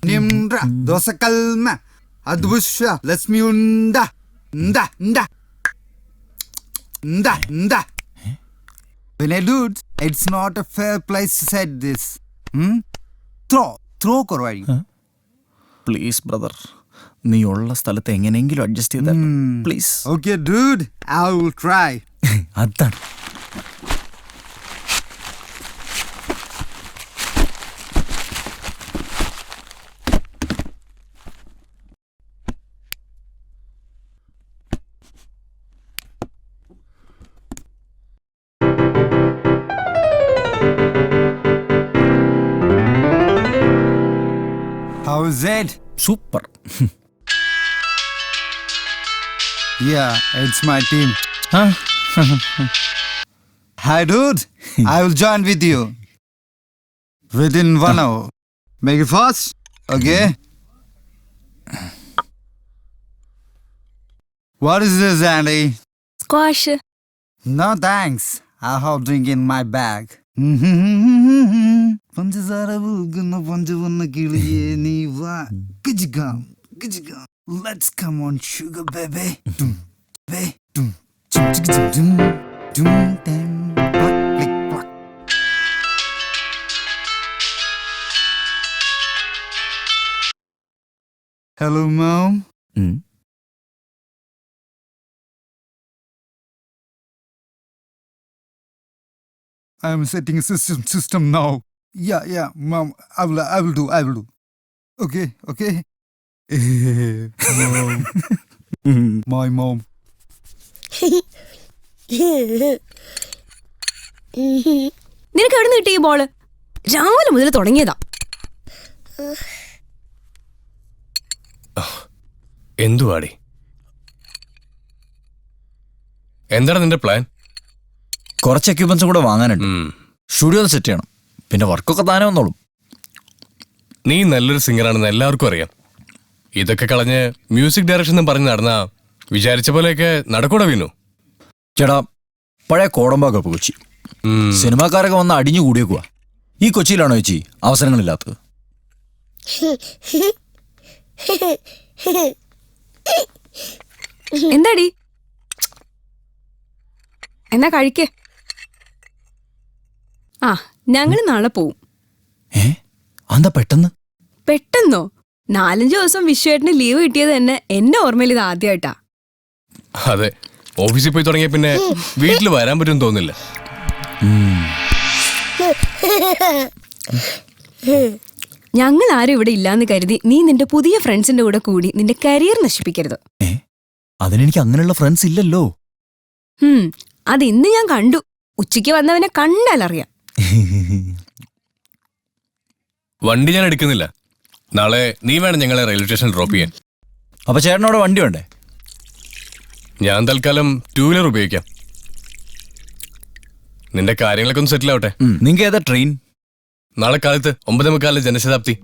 Nimra dosa kalma advusha lasmi unda nda nda nda nda. When I dude, it's not a fair place to say this. Throw korvari. Please brother, നീ ഉള്ള സ്ഥലത്ത് എങ്ങനെയെങ്കിലും adjust ചെയ്ത please. Okay dude, I will try. അതാണ്. How is it? Super. Yeah, it's my team. Huh? Hi, dude. I will join with you within 1 hour. Make it fast, okay? What is this, Andy? Squash. No thanks. I have drink in my bag. പഞ്ചസാര പൂക്കുന്ന പഞ്ചവർണ്ണ കിളിയേ നീ വാ. Gijigam, gijigam. Let's come on, sugar baby. Dum, baby, dum, dum, dum, dum, dum, dum, pluck, click, pluck. Hello, Mom. I am setting a system now. Yeah, Mom. I will do. Okay. Mom. My mom. നിനക്ക് എവിടെ നിന്ന് കിട്ടി ഈ ball? രാവിലെ മുതൽ തുടങ്ങിയതാ. എന്തുവാടി? എന്താണ് നിന്റെ പ്ലാൻ? കുറച്ച് എക്യുപ്മെന്റ്സും കൂടെ വാങ്ങാനുണ്ട്. സ്റ്റുഡിയോ സെറ്റ് ചെയ്യണം. പിന്നെ വർക്കൊക്കെ താനേ വന്നോളും. നീ നല്ലൊരു സിംഗറാണെന്ന് എല്ലാവർക്കും അറിയാം. ഇതൊക്കെ കളഞ്ഞ് മ്യൂസിക് ഡയറക്ഷൻ എന്ന് പറഞ്ഞ് നടന്നാ വിചാരിച്ച പോലെയൊക്കെ നടക്കൂടെ വീണു? ചേട്ടാ, പഴയ കോടമ്പാക്ക കൊച്ചി. സിനിമാക്കാരൊക്കെ വന്ന് അടിഞ്ഞു കൂടിയേക്കുക. ഈ കൊച്ചിയിലാണോ ചേച്ചി അവസരങ്ങളില്ലാത്തത്? എന്താടി? എന്നാ കഴിക്കേ. ആ, ഞങ്ങള് നാളെ പോവും. എന്താ പെട്ടെന്ന്? പെട്ടെന്നോ? 4-5 ദിവസം വിശ്വേട്ടന് ലീവ് കിട്ടിയത് തന്നെ എന്റെ ഓർമ്മയിൽ ഇത് ആദ്യമായിട്ടാ. അതെ, ഓഫീസിൽ പോയി തുടങ്ങിയ പിന്നെ വീട്ടിൽ വരാൻ പറ്റുമെന്ന് തോന്നില്ല. ഞങ്ങൾ ആരും ഇവിടെ ഇല്ലാന്ന് കരുതി നീ നിന്റെ പുതിയ ഫ്രണ്ട്സിന്റെ കൂടെ കൂടി നിന്റെ കരിയർ നശിപ്പിക്കരുത്. അതിനെനിക്ക് അങ്ങനെയുള്ള ഫ്രണ്ട്സ് ഇല്ലല്ലോ. അത് ഇന്ന് ഞാൻ കണ്ടു. ഉച്ചയ്ക്ക് വന്നവനെ കണ്ടാലറിയാം. വണ്ടി ഞാൻ എടുക്കുന്നില്ല. നാളെ നീ വേണം ഞങ്ങളെ റെയിൽവേ സ്റ്റേഷനിൽ ഡ്രോപ്പ് ചെയ്യാൻ. അപ്പൊ ചേട്ടനോടെ വണ്ടി വേണ്ടേ? ഞാൻ തൽക്കാലം 2 വീലർ ഉപയോഗിക്കാം. നിന്റെ കാര്യങ്ങളൊക്കെ ഒന്ന് സെറ്റിൽ ആവട്ടെ. നിങ്ങൾക്ക് ഏതാ ട്രെയിൻ? നാളെ കാലത്ത് 9:45 ജനശതാബ്ദി.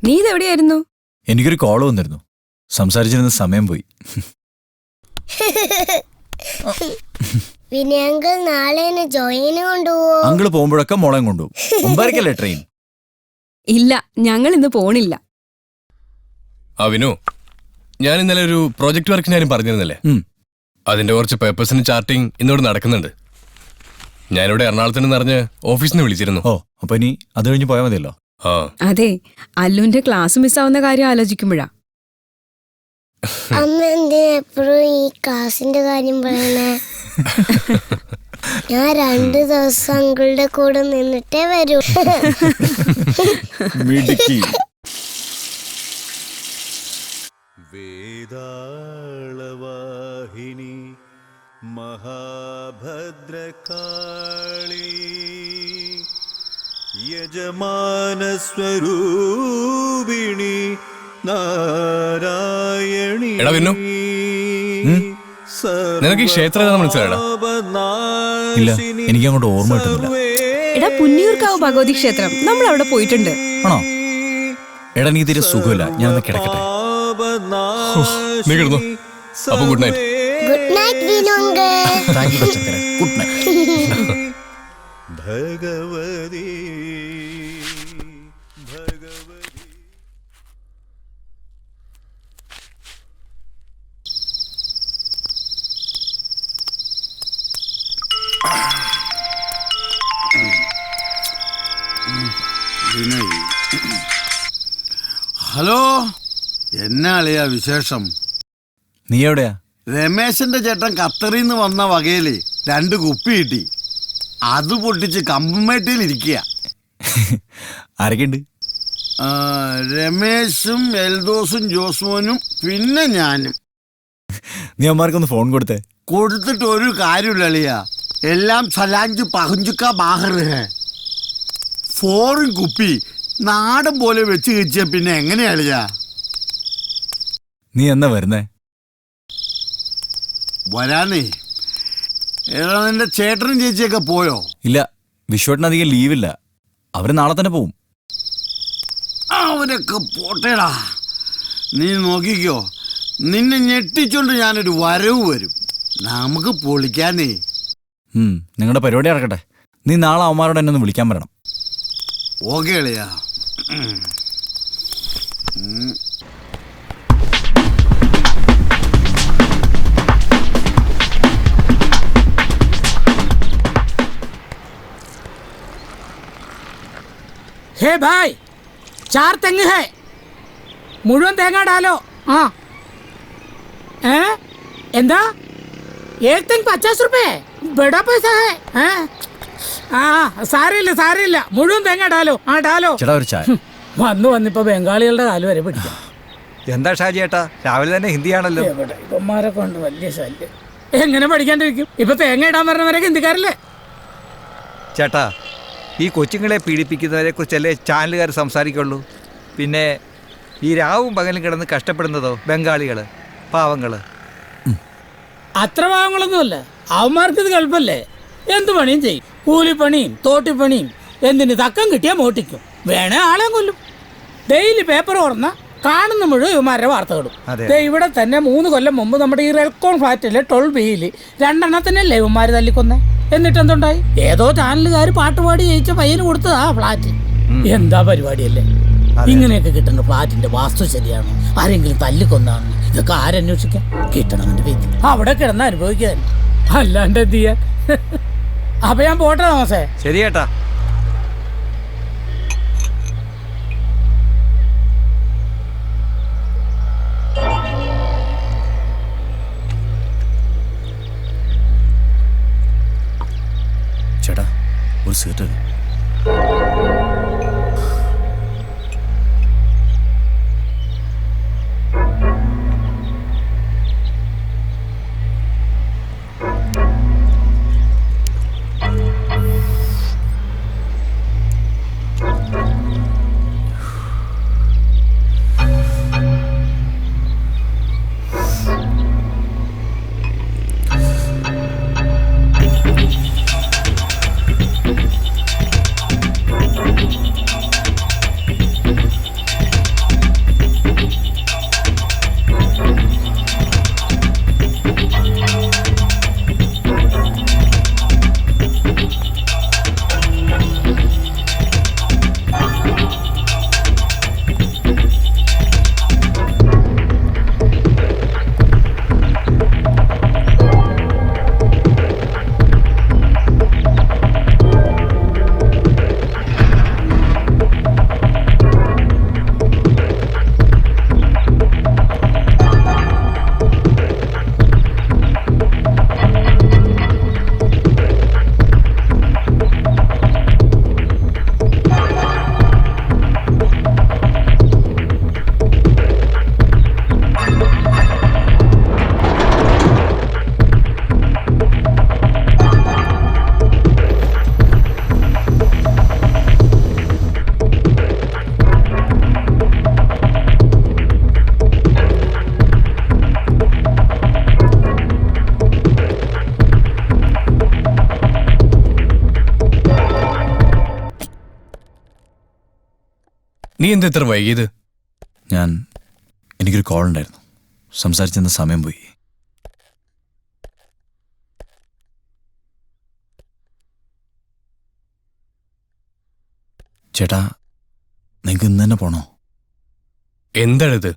നീ ഇതെവിടെയായിരുന്നു? എനിക്കൊരു കോള് വന്നിരുന്നു. സംസാരിച്ചിരുന്ന സമയം പോയി. പിന്നെ അങ്കിൾ നാളെ എന്നെ ജോയിന് കൊണ്ടുപോവോ? അങ്കിള് പോകുമ്പോഴൊക്കെ മോളെ കൊണ്ടുപോകും. 9:30 ട്രെയിൻ. ഇല്ല, ഞങ്ങൾ ഇന്ന് പോണില്ല. വിനു, ഞാൻ ഇന്നലെ ഒരു പ്രോജക്റ്റ് വർക്കിന് ഞാനും പറഞ്ഞിരുന്നില്ലേ, അതിന്റെ കുറച്ച് പേപ്പേഴ്സിന് ചാർട്ടിങ് ഇന്നോട് നടക്കുന്നുണ്ട്. ഞാനിവിടെ എറണാകുളത്തിന് നിറഞ്ഞ് ഓഫീസിൽ നിന്ന് വിളിച്ചിരുന്നു. ഓ, അപ്പൊ ഇനി അത് കഴിഞ്ഞ് പോയാൽ മതിയല്ലോ. അതെ, അല്ലുവിന്റെ ക്ലാസ് മിസ്സാവുന്ന കാര്യം ആലോചിക്കുമ്പോഴാ. അമ്മ എന്തിനാ എപ്പോഴും ഈ ക്ലാസിന്റെ കാര്യം പറയണേ? ഞാൻ 2 ദിവസം അങ്കിളുടെ കൂടെ നിന്നിട്ടേ വരൂ. വേദാളവാഹിനി മഹാഭദ്രകാളി യജമാനസ്വരൂപിണി നാരായണി. എടാ വിന്നു, നിനക്ക് ഈ ക്ഷേത്രം മനസ്സിലായടാ? ഇല്ല, എനിക്ക് അങ്ങോട്ട് ഓർമ്മ കിട്ടുന്നില്ല. എടാ, പുന്നിയൂർക്കാവ് ഭഗവതി ക്ഷേത്രം നമ്മൾ അവിടെ പോയിട്ടുണ്ട്. ആണോ? എടാ, നീ തീരെ സുഖമില്ല, ഞാൻ ഒന്ന് കിടക്കട്ടെ. നീ കിടന്നു. അപ്പൊ ഗുഡ് നൈറ്റ്. ഗുഡ് നൈറ്റ് വിനോങ്ക. താങ്ക് യു പച്ചക്കര. Good night. ഭഗവതി ഹലോ, എന്നാ അളിയാ വിശേഷം? നീ എവിടെയാ? രമേശന്റെ ചേട്ടൻ ഖത്തറിന്ന് വന്ന വകയില് 2 കുപ്പി കിട്ടി. അത് പൊട്ടിച്ച് കമ്പമേട്ടിൽ ഇരിക്കുക. ആരൊക്കെയുണ്ട്? രമേശും എൽദോസും ജോസ്മോനും പിന്നെ ഞാനും. നീ അമ്മമാർക്കൊന്ന് ഫോൺ കൊടുത്തേ. കൊടുത്തിട്ട് ഒരു കാര്യമില്ല അളിയാ, എല്ലാം സലാഞ്ച് പഹഞ്ചുക്ക ബാഹർ. ഫോറിൻ കുപ്പി നാടൻ പോലെ വെച്ച് കഴിച്ച പിന്നെ എങ്ങനെയാ അളിയാ? നീ എന്നാ വരുന്നേ? വരാനേ. ഏതാ നിന്റെ ചേട്ടനും ചേച്ചിയൊക്കെ പോയോ? ഇല്ല, വിശ്വട്ടിന് അധികം ലീവില്ല. അവര് നാളെ തന്നെ പോവും. അവരൊക്കെ പോട്ടേടാ. നീ നോക്കിക്കോ, നിന്നെ ഞെട്ടിച്ചോണ്ട് ഞാനൊരു വരവ് വരും. നമുക്ക് പൊളിക്കാനേ. നിങ്ങളുടെ പരിപാടി നടക്കട്ടെ. നീ നാളെ അവന്മാരോട് എന്നെ ഒന്ന് വിളിക്കാൻ വരണം. ഓക്കെ അളിയാ. हे भाई, 4 തെങ്ങ് है, മുഴുവൻ തേങ്ങ डालो. എന്താ? 1 തെങ്ങ് 50 रुपए, बड़ा पैसा है. സാരമില്ല, മുഴുവൻ തേങ്ങ डालो. डालो. വന്നിപ്പോ ബംഗാളികളുടെ കാല് വരെ പിടിക്കാം. എന്താ ഷാജി ഏട്ടാ, രാവിലെ തന്നെ ഹിന്ദിയാണല്ലോ. ഇവന്മാരെ കൊണ്ട് വലിയ ശല്യം. എങ്ങനെ പഠിക്കാണ്ടിരിക്കും? ഇപ്പൊ തേങ്ങ ഇടാൻ പറഞ്ഞവരൊക്കെ ഹിന്ദിക്കാരല്ലേ? ചേട്ടാ, ഈ കൊച്ചുങ്ങളെ പീഡിപ്പിക്കുന്നവരെ കുറിച്ചല്ലേ ചാനലുകാർ സംസാരിക്കുള്ളൂ. പിന്നെ ഈ രാവും പകലും കിടന്ന് കഷ്ടപ്പെടുന്നതോ ബംഗാളികള്, പാവങ്ങള്. അത്ര പാവങ്ങളൊന്നുമല്ല, അവന്മാർക്ക് ഇത് എളുപ്പല്ലേ. എന്ത് പണിയും ചെയ്യും. കൂലിപ്പണിയും തോട്ടിപ്പണിയും. എന്തിന് തക്കം കിട്ടിയാൽ മോട്ടിക്കും, വേണേ ആളെ കൊല്ലും. ഡെയിലി പേപ്പർ തുറന്ന കാണുന്ന മുഴുവൻ ഇവന്മാരുടെ വാർത്തകളും. ഇവിടെ തന്നെ 3 കൊല്ലം മുമ്പ് നമ്മുടെ ഈ റെൽക്കോൺ ഫ്ലാറ്റിലെ 12Bയിൽ 2 എണ്ണത്തിനല്ലേ ഇവന്മാർ തല്ലിക്കൊന്നേ. എന്നിട്ട് എന്തുണ്ടായി? ഏതോ ചാനലുകാർ പാട്ടുപാടി ജയിച്ച പയ്യന് കൊടുത്തതാ ഫ്ലാറ്റ്. എന്താ പരിപാടിയല്ലേ? ഇങ്ങനെയൊക്കെ കിട്ടുന്ന ഫ്ലാറ്റിന്റെ വാസ്തു ശരിയാണോ? ആരെങ്കിലും തല്ലിക്കൊന്നാണോ? ഇതൊക്കെ ആരന്വേഷിക്കാം? കിട്ടണമെന്ന് വിധി അവിടെ കിടന്ന് അനുഭവിക്കാൻ, അല്ലാണ്ട് എന്ത് ചെയ്യാൻ? അപ്പൊ ഞാൻ പോട്ടെ തോമസേ. ശരി ചേട്ടാ. ചേട്ടാ, ഒരു സീറ്റ്. നീ എന്താ ഇത്ര വൈകിയത്? എനിക്കൊരു കോൾ ഉണ്ടായിരുന്നു, സംസാരിച്ചെന്ന സമയം പോയി. ചേട്ടാ, നിങ്ങൾക്ക് ഇന്ന് തന്നെ പോണോ? എന്താണിത്?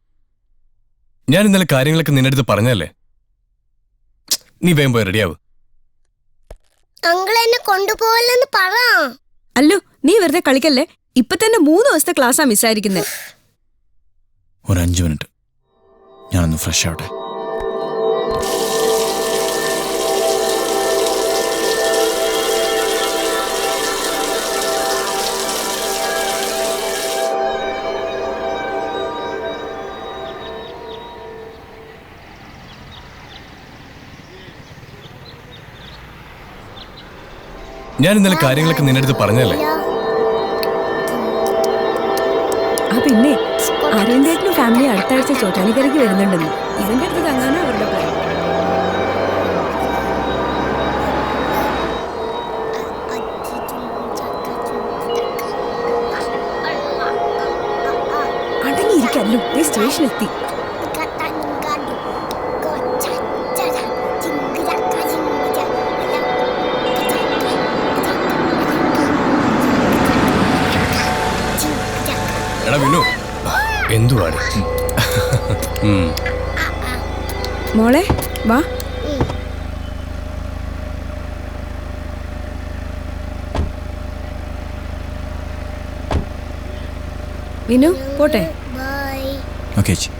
ഞാൻ ഇന്നലെ കാര്യങ്ങളൊക്കെ നിന്റെ അടുത്ത് പറഞ്ഞല്ലേ. നീ വേഗം പോയി റെഡിയാവ്. അങ്കിൾ എന്നെ കൊണ്ടുപോകല്ലെന്ന് പറ. അല്ലോ, നീ വെറുതെ കളിക്കല്ലേ. ഇപ്പൊ തന്നെ 3 ദിവസത്തെ ക്ലാസ്സാ മിസ്സായിരിക്കുന്നേ. ഒരു 5 മിനിറ്റ്, ഞാനൊന്ന് ഫ്രഷ് ആവട്ടെ. ഞാൻ ഇന്നലെ കാര്യങ്ങളൊക്കെ നിന്റെ അടുത്ത് പറഞ്ഞല്ലേ. പിന്നെ അരവിന്ദേട്ടനും ഫാമിലി അടുത്ത ആഴ്ച ചോറ്റാനിക്കരയ്ക്ക് വരുന്നുണ്ടെന്ന്. ഇവന്റെ അടുത്ത് തങ്ങാനാ അവരുടെ പ്ലാൻ. അടങ്ങിയിരിക്കല്ലോ, നീ സ്റ്റേഷനെത്തി. എടാ വിനു, എന്തുവാണ്? മോളെ വാ. വിനു പോട്ടെ. ഓക്കെ ചേച്ചി.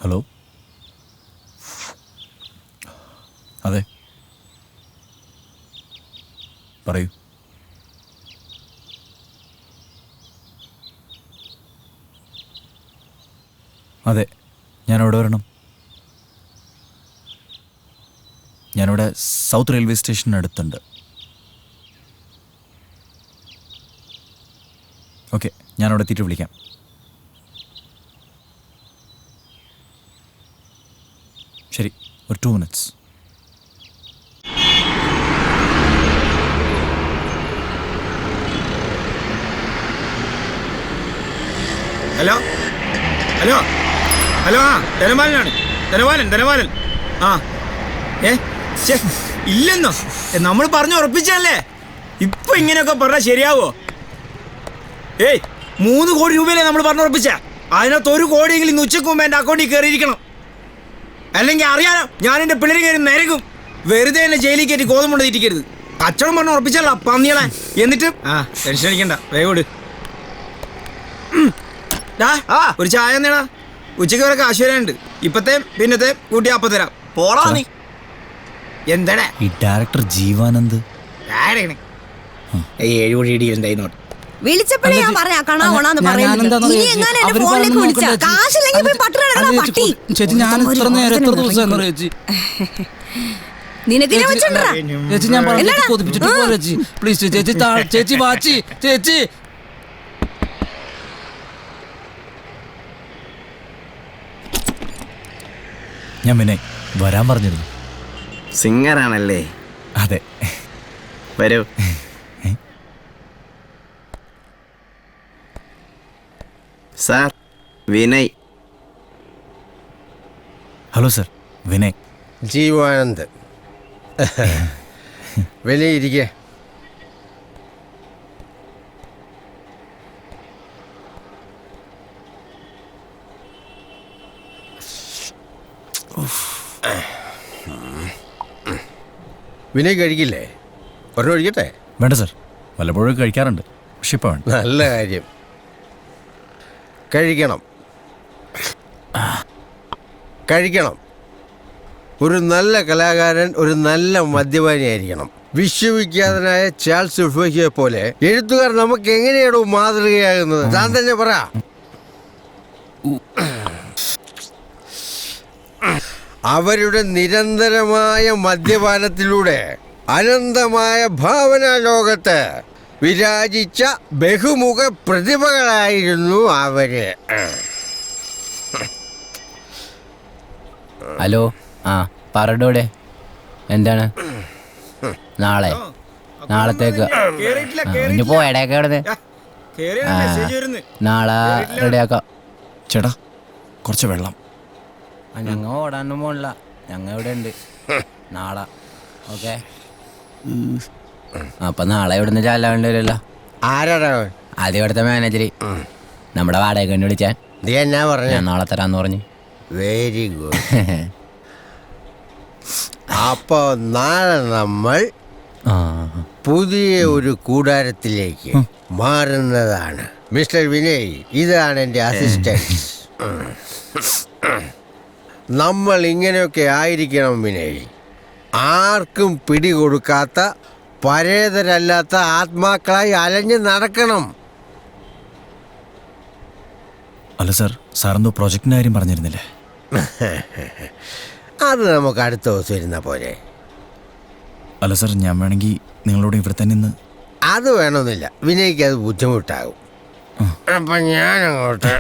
ഹലോ, അതെ പറയൂ. അതെ, ഞാനവിടെ വരണം. ഞാനിവിടെ സൗത്ത് റെയിൽവേ സ്റ്റേഷന് അടുത്തുണ്ട്. ഓക്കെ, ഞാനവിടെ എത്തിയിട്ട് വിളിക്കാം. ശരി, ഒരു 2 മിനിറ്റ്സ്. ഹലോ ഹലോ ഹലോ, ആ ധനപാലനാണ്. ധനപാലൻ. ആ ഇല്ലെന്നോ? നമ്മൾ പറഞ്ഞു ഉറപ്പിച്ചല്ലേ. ഇപ്പൊ ഇങ്ങനെയൊക്കെ പറഞ്ഞാൽ ശരിയാവോ? 3 കോടി രൂപയല്ലേ നമ്മൾ പറഞ്ഞുറപ്പിച്ച. അതിനകത്ത് 1 കോടിയെങ്കിലും ഇന്ന് ഉച്ചക്ക് മുമ്പ് എൻ്റെ അക്കൗണ്ടിൽ കയറിയിരിക്കണം. അല്ലെങ്കിൽ അറിയാലോ, ഞാൻ എൻ്റെ പിള്ളേരെ കയറി നിരക്കും. വെറുതെ എന്നെ ജയിലിൽ കയറ്റി ഗോതമ്പ് തീറ്റിക്കരുത്. കച്ചവടം പറഞ്ഞ് ഉറപ്പിച്ചല്ല പന്നികളെ. എന്നിട്ട് ടെൻഷൻ അടിക്കണ്ട, വേഗം ഇട്. ഒരു ചായ എന്നേടാ. ഉച്ചയ്ക്ക് വരെ കാശ് വരാനുണ്ട്. ഇപ്പത്തെ പിന്നത്തെ കൂട്ടി അപ്പം തരാം. പോടാ നീ. എന്താടാ ഈ ഡയറക്ടർ ജീവാനന്ദ് 7 കോടി ഇടി എന്തായി നോട്ട്. വിളിച്ചപ്പോഴേ ഞാൻ പറയാ കണാ ഓണാന്ന് പറയുന്നത്. ഇനി എങ്ങനെ എന്റെ ഫോണിലേക്ക് വിളിച്ചാ കാശില്ലെങ്കിൽ പോയി പട്ടണം എടുക്കണം പട്ടി. ചേച്ചി, ഞാൻ ഇത്ര നേരം എത്ര ദിവസം ചേച്ചി നിനക്കിനെ വെച്ചിട്ടുണ്ടാ ചേച്ചി, ഞാൻ പറഞ്ഞു കൊതിപ്പിച്ചിട്ട് പോ ചേച്ചി. പ്ലീസ് ചേച്ചി, ചേച്ചി വാച്ചി ചേച്ചി. ഞാൻ പിന്നെ വരാൻ പറഞ്ഞിരുന്നു. സിംഗറാണല്ലേ? അതെ, വരൂ. Sir, Vinay. Hello sir, Vinay. Jeevanand. Vinay ഇരിക്കേ. വിനയ് കഴിക്കില്ലേ? ഒരെണ്ണം ഒഴിക്കട്ടെ? വേണ്ട സർ, വല്ലപ്പോഴും കഴിക്കാറുണ്ട്, പക്ഷെ ഇപ്പം വേണ്ട. നല്ല കാര്യം, കഴിക്കണം. ഒരു നല്ല കലാകാരൻ ഒരു നല്ല മദ്യപാനിയായിരിക്കണം. വിശ്വവിഖ്യാതനായ ചാൾസ് ഉൾഫോയെ പോലെ എഴുത്തുകാർ നമുക്ക് എങ്ങനെയാണോ മാതൃകയാകുന്നത്? താൻ തന്നെ പറ. അവരുടെ നിരന്തരമായ മദ്യപാനത്തിലൂടെ അനന്തമായ ഭാവനാ ലോകത്ത് വിരാജിച്ച ബഹുമുഖ പ്രതിഭകളായിരുന്നു അവര്. ഹലോ, ആ പറടൂടെ എന്താണ്? നാളത്തേക്ക് ഇനി പോയടയൊക്കെ കിടന്ന് നാളെ റെഡിയാക്കാം. ചേട്ടാ കുറച്ച് വെള്ളം. ഞങ്ങ ഓടാനൊന്നും പോണില്ല, ഞങ്ങ ഇവിടെ ഉണ്ട്. നാളെ ഓക്കെ. അപ്പൊ നാളെ ഇവിടുന്ന് ചാലാവേണ്ടി വരുമല്ലോ. ആരാടാ? ആദ്യം ഇവിടുത്തെ മാനേജര് നമ്മുടെ വാടക കണ്ടു വിളിച്ചാൻ. ഞാൻ നാളെ തരാന്ന് പറഞ്ഞു. Very good. അപ്പൊ നാളെ നമ്മൾ പുതിയ ഒരു കൂടാരത്തിലേക്ക് മാറുന്നതാണ്. മിസ്റ്റർ വിനയ്, ഇതാണ് എൻ്റെ അസിസ്റ്റന്റ്. നമ്മൾ ഇങ്ങനെയൊക്കെ ആയിരിക്കണം വിനയ്. ആർക്കും പിടികൊടുക്കാത്ത പരേതരല്ലാത്ത ആത്മാക്കളായി അലഞ്ഞു നടക്കണം. അല്ല സാർ, സാറെന്തോ പ്രൊജക്ടിൻ്റെ കാര്യം പറഞ്ഞിരുന്നില്ലേ? അത് നമുക്ക് അടുത്ത ദിവസം ഇരുന്ന പോലെ. അല്ല സാർ, ഞാൻ വേണമെങ്കിൽ നിങ്ങളോട് ഇവിടെ തന്നെ നിന്ന്. അത് വേണമെന്നില്ല, വിനയ്ക്ക് അത് ബുദ്ധിമുട്ടാകും. അപ്പൊ ഞാൻ അങ്ങോട്ട്.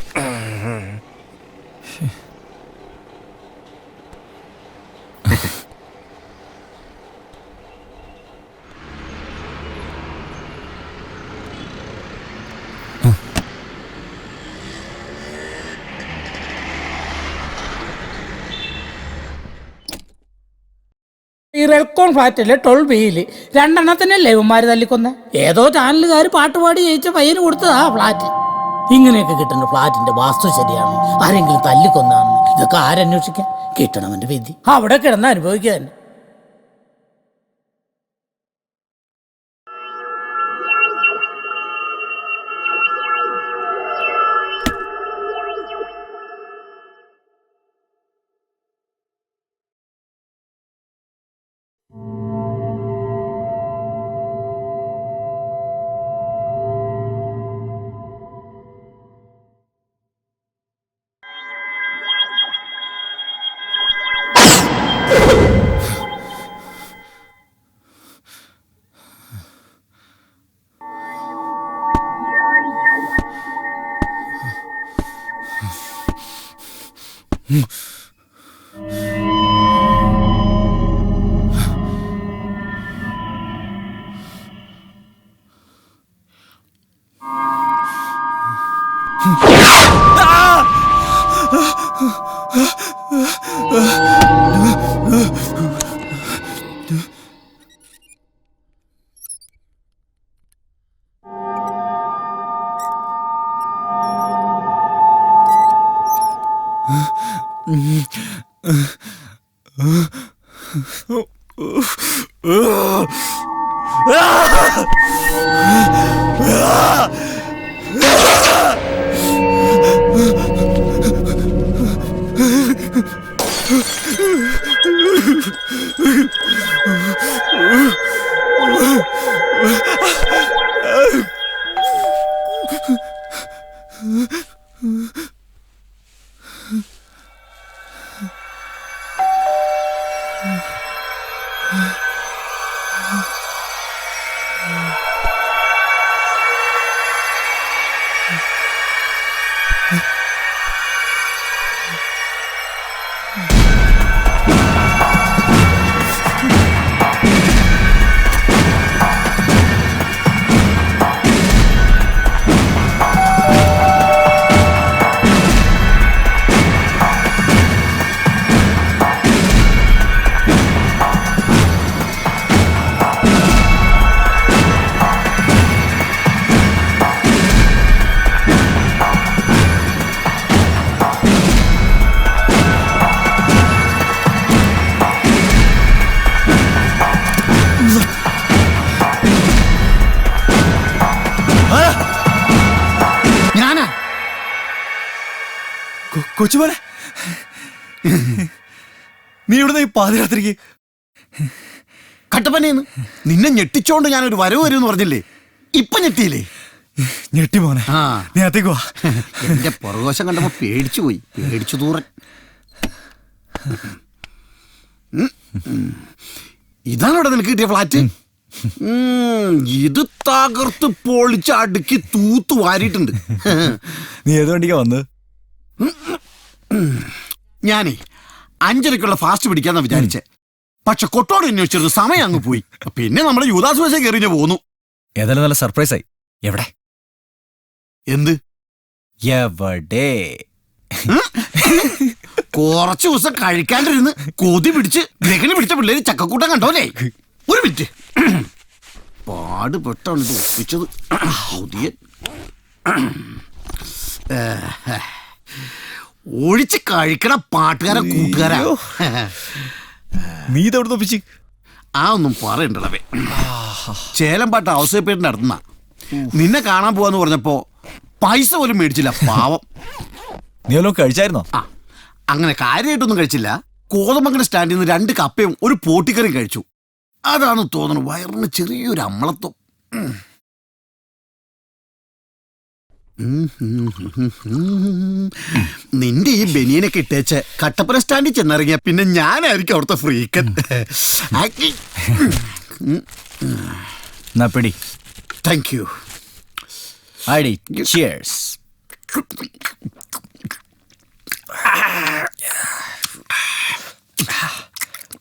ഈ റെൽക്കോൺ ഫ്ലാറ്റിലെ 12B രണ്ടെണ്ണത്തിനല്ലേ ഇവന്മാര് തല്ലിക്കൊന്നെ. ഏതോ ചാനലുകാർ പാട്ടുപാടി ജയിച്ച പയ്യന് കൊടുത്തതാ ഫ്ലാറ്റ്. ഇങ്ങനെയൊക്കെ കിട്ടുന്ന ഫ്ലാറ്റിന്റെ വാസ്തു ശരിയാണ്, ആരെങ്കിലും തല്ലിക്കൊന്നാന്ന് ഇതൊക്കെ ആരന്വേഷിക്കാൻ? കിട്ടണവന്റെ വിധി അവിടെ കിടന്ന് അനുഭവിക്കുക തന്നെ. കൊച്ചുമോനെ, നീ ഇവിടുന്ന് ഈ പാതിരാത്രിക്ക് കട്ടപ്പനയെന്ന് നിന്നെ ഞെട്ടിച്ചോണ്ട് ഞാനൊരു വരവ് വരുമെന്ന് പറഞ്ഞില്ലേ? ഇപ്പൊ ഞെട്ടിയില്ലേ? ഞെട്ടി മോനെ. നീ അകത്തേക്ക് വാ. എന്റെ പുറകോശം കണ്ടപ്പോ പേടിച്ചു പോയി. പേടിച്ചു തൂറൻ. ഇതാണ് ഇവിടെ നിനക്ക് കിട്ടിയ ഫ്ലാറ്റ്. ഇത് തകർത്ത് പൊളിച്ച് അടുക്കി തൂത്ത് വാരിയിട്ടുണ്ട്. നീ ഏത് വണ്ടിക്കാ വന്നത്? ഞാനേ 5:30 ഫാസ്റ്റ് പിടിക്കാന്നാ വിചാരിച്ചേ. പക്ഷെ കൊട്ടോട് അന്വേഷിച്ചിരുന്നു, സമയം അങ്ങ് പോയി. പിന്നെ നമ്മള് യൂദാസ് ബസ് കയറി പോന്നു. ഏതായാലും നല്ല സർപ്രൈസ് ആയി. എവിടെ? എന്ത് എവിടെ? കുറച്ചു ദിവസം കഴിക്കാണ്ടിരുന്ന് കൊതി പിടിച്ച് ഗ്രഹണി പിടിച്ച പിള്ളേര് ചക്കക്കൂട്ടം കണ്ടോലേ. ഒരു മിനിറ്റ്, പാടുപെട്ടാണ് ഇത് ഒപ്പിച്ചത്. ഒഴിച്ച് കഴിക്കണ പാട്ടുകാരാ കൂട്ടുകാരാ. നീ ഇതെവിടെ ഒപ്പിച്ച്? ആ ഒന്നും പറയണ്ടേ. ചേലമ്പാട്ട് ഔസേപ്പേട്ടിന്റെ അടുത്തുനിന്നാ. നിന്നെ കാണാൻ പോവാന്ന് പറഞ്ഞപ്പോ പൈസ പോലും മേടിച്ചില്ല, പാവം. നീ വല്ലതും കഴിച്ചായിരുന്നോ? അങ്ങനെ കാര്യമായിട്ടൊന്നും കഴിച്ചില്ല. കോതമംഗലം സ്റ്റാൻഡിൽ നിന്ന് 2 കപ്പയും ഒരു പോട്ടിക്കറിയും കഴിച്ചു. അതാണ് തോന്നുന്നു വയറിന് ചെറിയൊരു അമ്മളത്വം. നിന്റെ ഈ ബനിയനൊക്കെ ഇട്ടേച്ച് കട്ടപ്പന സ്റ്റാൻഡിൽ ചെന്നിറങ്ങിയ പിന്നെ ഞാനായിരിക്കും അവിടുത്തെ ഫ്രീക്കൻ. Thank you.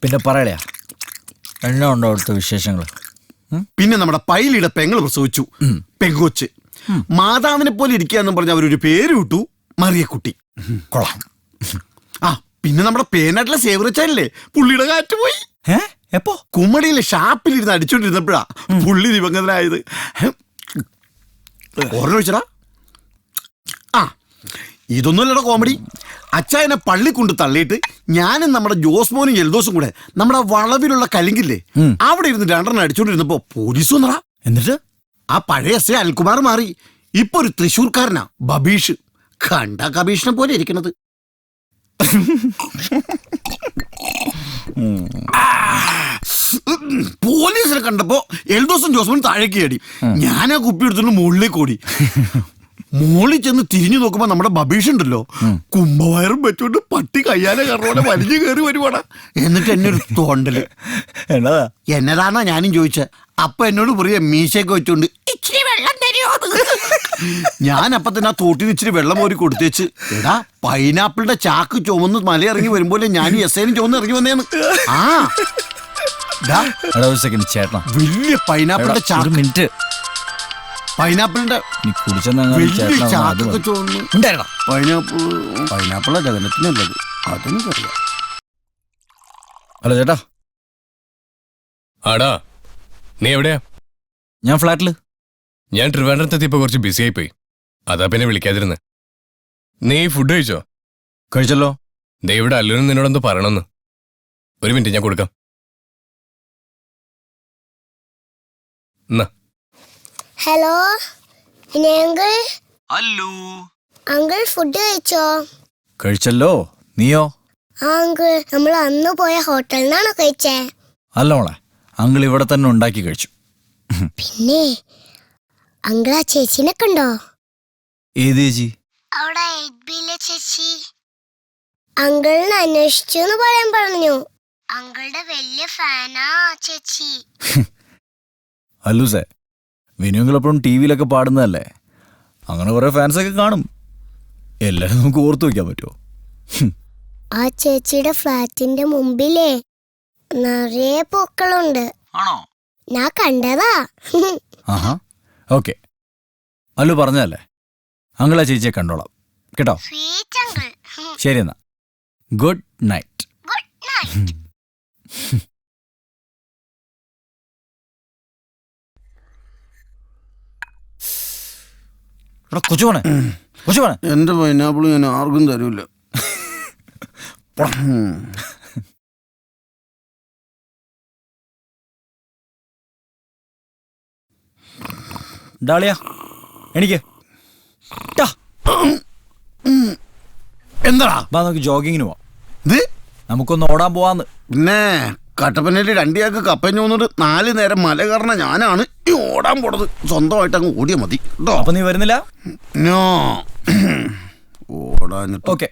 പിന്നെ പറയലയാ എന്നാ ഉണ്ടോ അവിടുത്തെ വിശേഷങ്ങൾ? പിന്നെ നമ്മുടെ പൈലിയുടെ പെങ്ങൾ പ്രസവിച്ചു, പെങ്കൊച്ച്. മാതാവിനെ പോലെ ഇരിക്കാന്നും പറഞ്ഞ അവരൊരു പേര് വിട്ടു, മറിയക്കുട്ടി. കൊള്ളാം. ആ പിന്നെ നമ്മുടെ പേനാട്ടിലെ സേവറച്ചാലല്ലേ, പുള്ളിയുടെ കാറ്റ് പോയി. എപ്പോ? കുമ്മടിയിലെ ഷാപ്പിലിരുന്ന് അടിച്ചോണ്ടിരുന്നപ്പോഴാ പുള്ളി ദിവംഗതനായത്. ഓർമ്മ വെച്ചടാ. ആ ഇതൊന്നുമല്ലട കോമഡി. അച്ചായനെ പള്ളി കൊണ്ട് തള്ളിയിട്ട് ഞാനും നമ്മുടെ ജോസ്മോനും എൽദോസും കൂടെ നമ്മുടെ വളവിലുള്ള കലിങ്കില്ലേ അവിടെ ഇരുന്ന് 2 അടിച്ചോണ്ടിരുന്നപ്പോ പോലീസ് വന്നടാ. എന്നിട്ട് ആ പഴയ എസ് അനിൽകുമാർ മാറി, ഇപ്പൊ ഒരു തൃശ്ശൂർക്കാരനാ, ബബീഷ്. കണ്ട കബീഷിനെ പോലെ ഇരിക്കണത്. പോലീസിനെ കണ്ടപ്പോ എൽദോസും ജോസ്മോനും താഴേക്ക് ചാടി. ഞാനാ കുപ്പി എടുത്തോണ്ട് മുകളിലേക്ക് ഓടി. മോളിൽ ചെന്ന് തിരിഞ്ഞു നോക്കുമ്പോ നമ്മുടെ ബബീഷ് ഉണ്ടല്ലോ, കുംഭവയറും വെച്ചോണ്ട് പട്ടി കയ്യാലെ കറോടെ വലിഞ്ഞു കയറി വരുവാടാ. എന്നിട്ട് എന്നെ ഒരു തോണ്ടല്. എന്നതാണോ ഞാനും ചോദിച്ച. അപ്പൊ എന്നോട് പറയാ മീശയൊക്കെ വെച്ചോണ്ട് ഇച്ചിരി വെള്ളം തരുമോ. ഞാൻ അപ്പൊ തന്നെ ആ തോട്ടിന് ഇച്ചിരി വെള്ളം കോരി കൊടുത്തേച്ച്, എടാ പൈനാപ്പിളിന്റെ ചാക്ക് ചുമന്ന് മലയിറങ്ങി വരുമ്പോലെ ഞാൻ എസ്ഐനും ചുമന്ന് ഇറങ്ങി വന്നേന്ന്. ആ ചേട്ടാ വലിയ പൈനാപ്പിളിന്റെ ചാക്ക്, മിനിറ്റ് പൈനാപ്പിളിന്റെ വലിയ ചാക്കൊക്കെ ചോന്നു. പൈനാപ്പിളാ ജഗനത്തിനല്ലത്, അതെനിക്കറിയാം. ഹലോ ചേട്ടാ. ആടാ നീ എവിടെയാ? ഞാൻ ഫ്ലാറ്റില്. ഞാൻ ട്രിവാൻഡ്രത്തെത്തിയപ്പോ കുറച്ച് ബിസി ആയിപ്പോയി, അതാ പിന്നെ വിളിക്കാതിരുന്ന്. നീ ഫുഡ് കഴിച്ചോ? കഴിച്ചല്ലോ. ദേ ഇവിടെ അല്ലുനും നിന്നോടൊന്ന് പറയണമെന്ന്. ഒരു മിനിറ്റ് ഞാൻ കൊടുക്കാം. Hello uncle. Hello uncle food കഴിച്ചോ? കഴിച്ചല്ലോ. നീയോ? ആ അങ്കിൾ, നമ്മൾ അന്ന് പോയ ഹോട്ടലിൽ നിന്നാണോ കഴിച്ചേ? അല്ല മോളെ, അങ്കിൾ ഇവിടെ തന്നെ ഉണ്ടാക്കി കഴിച്ചു. പിന്നെ അങ്കിൾ ആ ചേച്ചിനെ കണ്ടോ? ഏത് ചേച്ചി? അവിടെ 8Bയിലെ ചേച്ചി. അങ്കിളിനെ അന്വേഷിച്ചു എന്ന് പറയാൻ പറഞ്ഞു. അങ്കിളുടെ വലിയ ഫാനാ ചേച്ചി. അല്ലൂസേ, വിനുങ്ങൾ എപ്പോഴും ടി വിയിലൊക്കെ പാടുന്നതല്ലേ, അങ്ങനെ കുറെ ഫാൻസൊക്കെ കാണും. എല്ലാരും നമുക്ക് ഓർത്തു വെക്കാൻ പറ്റുമോ? ആ ചേച്ചിയുടെ ഫ്ലാറ്റിന്റെ മുമ്പിലേ നിറയെ പൂക്കളുണ്ട്. ഞാൻ കണ്ടതാ. ആഹാ, ഓക്കെ. അല്ലു പറഞ്ഞതല്ലേ, അങ്കിളാ ചേച്ചിയെ കണ്ടോളാം കേട്ടോ. ശരി എന്നാ, ഗുഡ് നൈറ്റ്. കൊച്ചുപോണേ, കൊച്ചുപോണേ. എന്റെ പൈനാപ്പിൾ ഞാൻ ആർക്കും തരൂല. ഡാളിയ എനിക്ക് എന്താ നമുക്ക് ജോഗിങ്ങിന് പോവാം. നമുക്കൊന്ന് ഓടാൻ പോവാന്ന്. പിന്നെ കട്ടപ്പനയിൽ 2 ചാക്ക് കപ്പ ചോന്നിട്ട് 4 നേരം മല കയറണ ഞാനാണ് ഈ ഓടാൻ പോണത്. സ്വന്തമായിട്ട് അങ്ങ് ഓടിയാ മതി കേട്ടോ. അപ്പൊ നീ വരുന്നില്ല? ഓടാൻ ഓക്കെ.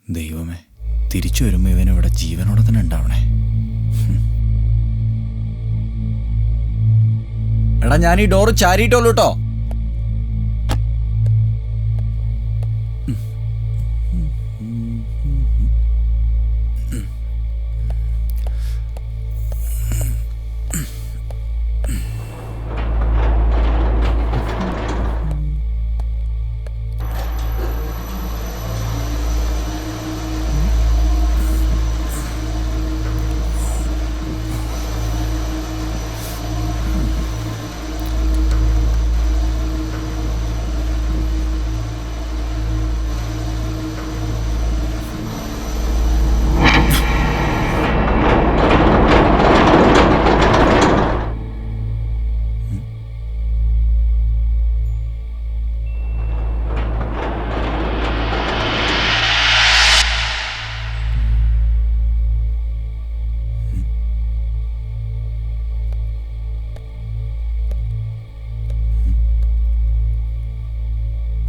ദൈവമേ, തിരിച്ചു വരുമ്പോൾ ഇവനിവിടെ ജീവനോടെ തന്നെ ഉണ്ടാവണേ. എടാ ഞാൻ ഈ ഡോറ് ചാരിയിട്ടുള്ളൂ കേട്ടോ.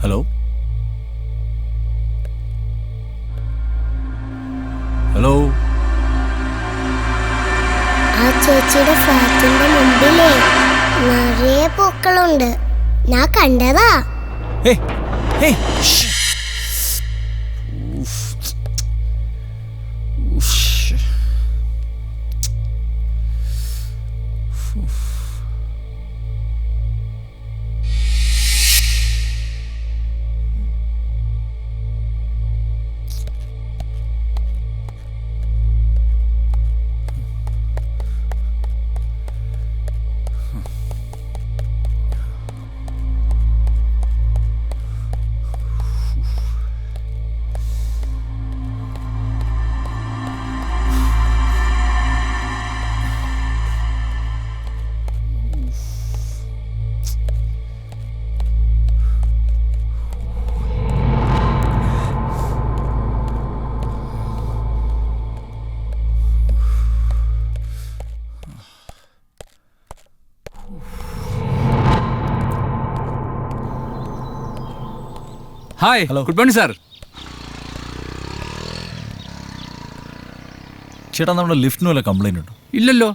Hello hello. ആ ചേച്ചിയുടെ ഫ്ലാറ്റിന്റെ മുമ്പിലേ നിറയെ പൂക്കളുണ്ട്. ഞാൻ കണ്ടതാ. Hi, good morning sir. ചേട്ടാ നമ്മുടെ ലിഫ്റ്റിന് വല്ല കംപ്ലൈന്റ് ഉണ്ടോ? ഇല്ലല്ലോ,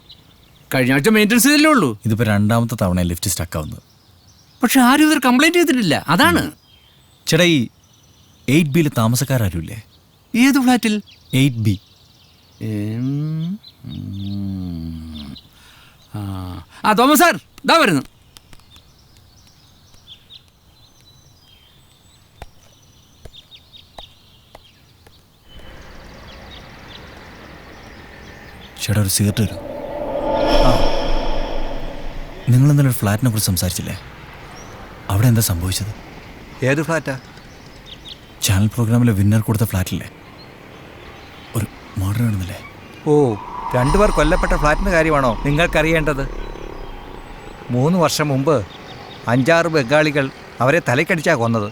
കഴിഞ്ഞ ആഴ്ച മെയിൻ്റെനൻസ് ചെയ്തല്ലേ ഉള്ളൂ. ഇതിപ്പോൾ രണ്ടാമത്തെ തവണ ലിഫ്റ്റ് സ്റ്റക്ക് ആവുന്നത്. പക്ഷെ ആരും ഇതൊരു കംപ്ലൈന്റ് ചെയ്തിട്ടില്ല, അതാണ്. ചേട്ടാ ഈ 8B താമസക്കാരും ഇല്ലേ? ഏത് ഫ്ലാറ്റിൽ? 8B. ആ തോമസ് സാർ ഇതാ വരുന്നു. ചേട്ടാ ഒരു സിഗരറ്റ് തരൂ. നിങ്ങൾ ഇന്നലെ ഒരു ഫ്ലാറ്റിനെ കുറിച്ച് സംസാരിച്ചില്ലേ? അവിടെ എന്താ സംഭവിച്ചത്? ഏത് ഫ്ലാറ്റാ? ചാനൽ പ്രോഗ്രാമിലെ വിന്നർ കൊടുത്ത ഫ്ലാറ്റില്ലേ, ഒരു മർഡർ നടന്നില്ലേ? ഓ, 2 പേർ കൊല്ലപ്പെട്ട ഫ്ലാറ്റിൻ്റെ കാര്യമാണോ നിങ്ങൾക്കറിയേണ്ടത്? 3 വർഷം മുമ്പ് 5-6 ബംഗാളികൾ അവരെ തലക്കടിച്ചാ കൊന്നത്.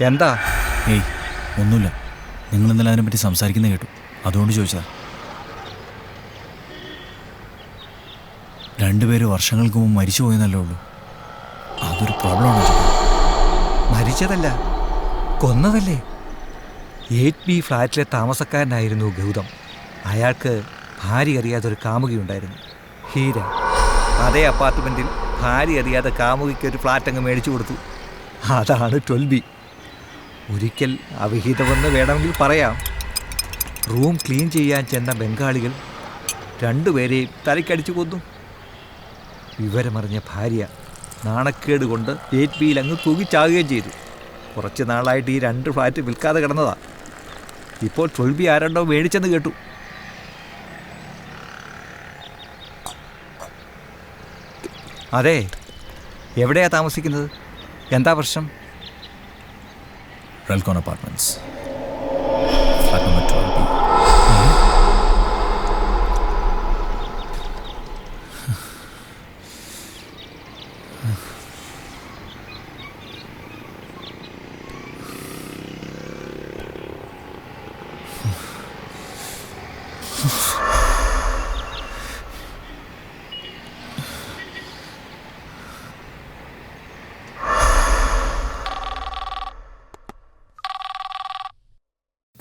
എന്താ? ഏയ് ഒന്നുമില്ല, നിങ്ങൾ ഇന്നലെ അതിനെപ്പറ്റി സംസാരിക്കുന്നത് കേട്ടു, അതുകൊണ്ട് ചോദിച്ചതാ. 2 പേര് വർഷങ്ങൾക്ക് മുമ്പ് മരിച്ചു പോയെന്നല്ലേ ഉള്ളൂ, അതൊരു പ്രോബ്ലമാണോ? മരിച്ചതല്ല, കൊന്നതല്ലേ. 8B ഫ്ലാറ്റിലെ താമസക്കാരനായിരുന്നു ഗൗതം. അയാൾക്ക് ഭാര്യ അറിയാതൊരു കാമുകിയുണ്ടായിരുന്നു, ഹീര. അതേ അപ്പാർട്ട്മെൻറ്റിൽ ഭാര്യ അറിയാതെ കാമുകിക്ക് ഒരു ഫ്ലാറ്റ് അങ്ങ് മേടിച്ചു കൊടുത്തു. അതാണ് 12B. ഒരിക്കൽ അവിഹിതമെന്ന് വേണമെങ്കിൽ പറയാം. റൂം ക്ലീൻ ചെയ്യാൻ ചെന്ന ബംഗാളികൾ 2 പേരെയും തലക്കടിച്ചു കൊന്നു. വിവരമറിഞ്ഞ ഭാര്യ നാണക്കേട് കൊണ്ട് 8Bയിൽ അങ്ങ് തൂങ്ങിച്ചാകുകയും ചെയ്തു. കുറച്ച് നാളായിട്ട് ഈ 2 ഫ്ലാറ്റ് വിൽക്കാതെ കിടന്നതാ. ഇപ്പോൾ 12B ആരണ്ടോ മേടിച്ചെന്ന് കേട്ടു. അതെ, എവിടെയാ താമസിക്കുന്നത്? എന്താ പ്രശ്നം? Relcon apartments, flat number 12B.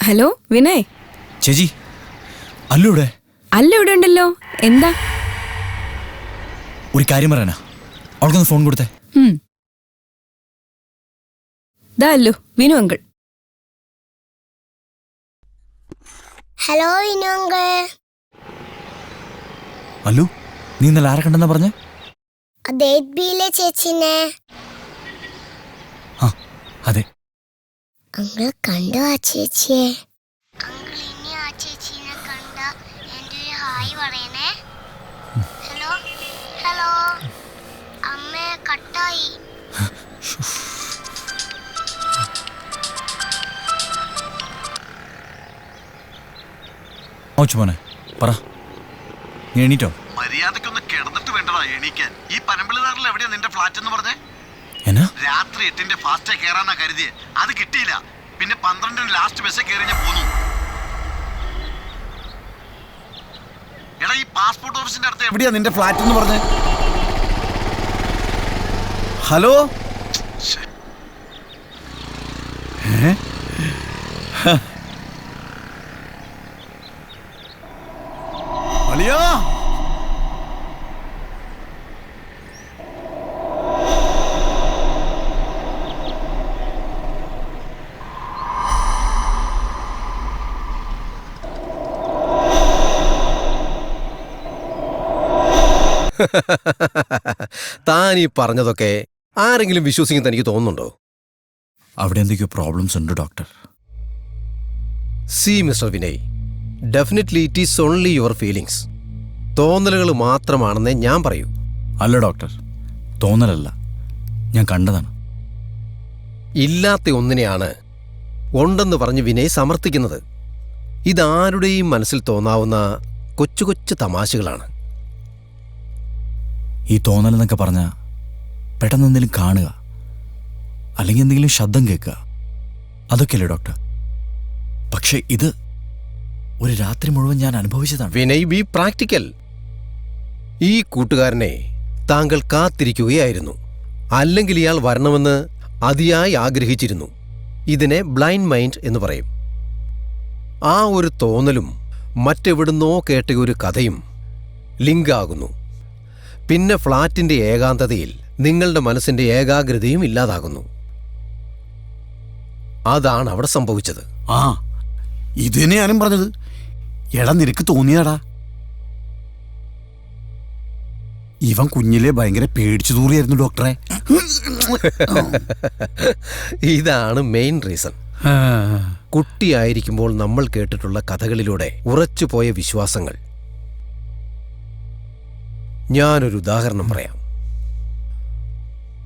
Hello Vinay. ചേച്ചി അല്ലു ഇവിടെ? അല്ല ഇവിടെ ഉണ്ടല്ലോ. എന്താ? ഒരു കാര്യം പറയാനാ, അവൾക്കൊന്ന് ഫോൺ കൊടുത്തേ. ദാ Allu, Vinu uncle. Hello Vinu uncle. Allu, നീ ഇന്നലെ ആരെ കണ്ടെന്നാ പറഞ്ഞേ? അത് 8Bയിലെ ചേച്ചിനെ. അതെ. അങ്കിൾ കണ്ടോ ആ ചേച്ചിയെ? അങ്കിൾ ഇനി ആ ചേച്ചിനെ കണ്ട എൻ്റെ ഒരു ഹായ് പറയണേ. Hello hello. അമ്മ കട്ടായി. മോനെ പറ, നീ എണീറ്റോ? മര്യാദക്കൊന്ന് കിടന്നിട്ട് വേണ്ടടാ എണീക്കാൻ. ഈ പനമ്പിളിനാറിൽ എവിടെയാ നിന്റെ ഫ്ലാറ്റ് എന്ന് പറഞ്ഞേ? എന്നാ? രാത്രി 8 ഫാസ്റ്റേ കയറാന്നാ കരുതിയെ. അത് കിട്ടിയില്ല. പിന്നെ 12 ലാസ്റ്റ് ബസ്സേ കയറി ഞാൻ പോന്നു. എടാ ഈ പാസ്പോർട്ട് ഓഫീസിന്റെ അടുത്ത് എവിടെയാ നിന്റെ ഫ്ലാറ്റ് എന്ന് പറഞ്ഞേ? ഹലോ. അളിയാ, താൻ ഈ പറഞ്ഞതൊക്കെ ആരെങ്കിലും വിശ്വസിക്കുന്ന എനിക്ക് തോന്നുന്നുണ്ടോ? അവിടെ എന്തൊക്കെയോ പ്രോബ്ലംസ് ഉണ്ട് doctor. See Mister Vinay, definitely it is only your feelings. തോന്നലുകൾ മാത്രമാണെന്നേ ഞാൻ പറയൂ. അല്ല ഡോക്ടർ, തോന്നലല്ല, ഞാൻ കണ്ടതാണ്. ഇല്ലാത്ത ഒന്നിനെയാണ് ഉണ്ടെന്ന് പറഞ്ഞ് വിനയ് സമർത്ഥിക്കുന്നത്. ഇതാരുടെയും മനസ്സിൽ തോന്നാവുന്ന കൊച്ചു കൊച്ചു തമാശകളാണ്. ഈ തോന്നലെന്നൊക്കെ പറഞ്ഞാൽ പെട്ടെന്ന് എന്തെങ്കിലും കാണുക, അല്ലെങ്കിൽ എന്തെങ്കിലും ശബ്ദം കേൾക്കുക, അതൊക്കെയല്ലേ ഡോക്ടർ? പക്ഷെ ഇത് ഒരു രാത്രി മുഴുവൻ ഞാൻ അനുഭവിച്ചതാണ്. Vinay, B practical. ഈ കൂട്ടുകാരനെ താങ്കൾ കാത്തിരിക്കുകയായിരുന്നു. അല്ലെങ്കിൽ ഇയാൾ വരണമെന്ന് അതിയായി ആഗ്രഹിച്ചിരുന്നു. ഇതിനെ ബ്ലൈൻഡ് മൈൻഡ് എന്ന് പറയും. ആ ഒരു തോന്നലും മറ്റെവിടുന്നോ കേട്ട ഒരു കഥയും ലിങ്കാകുന്നു. പിന്നെ ഫ്ലാറ്റിന്റെ ഏകാന്തതയിൽ നിങ്ങളുടെ മനസ്സിന്റെ ഏകാഗ്രതയും ഇല്ലാതാകുന്നു. അതാണ് അവിടെ സംഭവിച്ചത്. ആ ഇത് തന്നെ ഞാനും പറഞ്ഞത്. എടാ നിനക്ക് തോന്നിയാടാ, ഇവൻ കുഞ്ഞിലെ ഭയങ്കര പേടിച്ചു തൂറിയായിരുന്നു ഡോക്ടറെ. ഇതാണ് മെയിൻ റീസൺ. കുട്ടിയായിരിക്കുമ്പോൾ നമ്മൾ കേട്ടിട്ടുള്ള കഥകളിലൂടെ ഉറച്ചുപോയ വിശ്വാസങ്ങൾ. ഞാനൊരു ഉദാഹരണം പറയാം.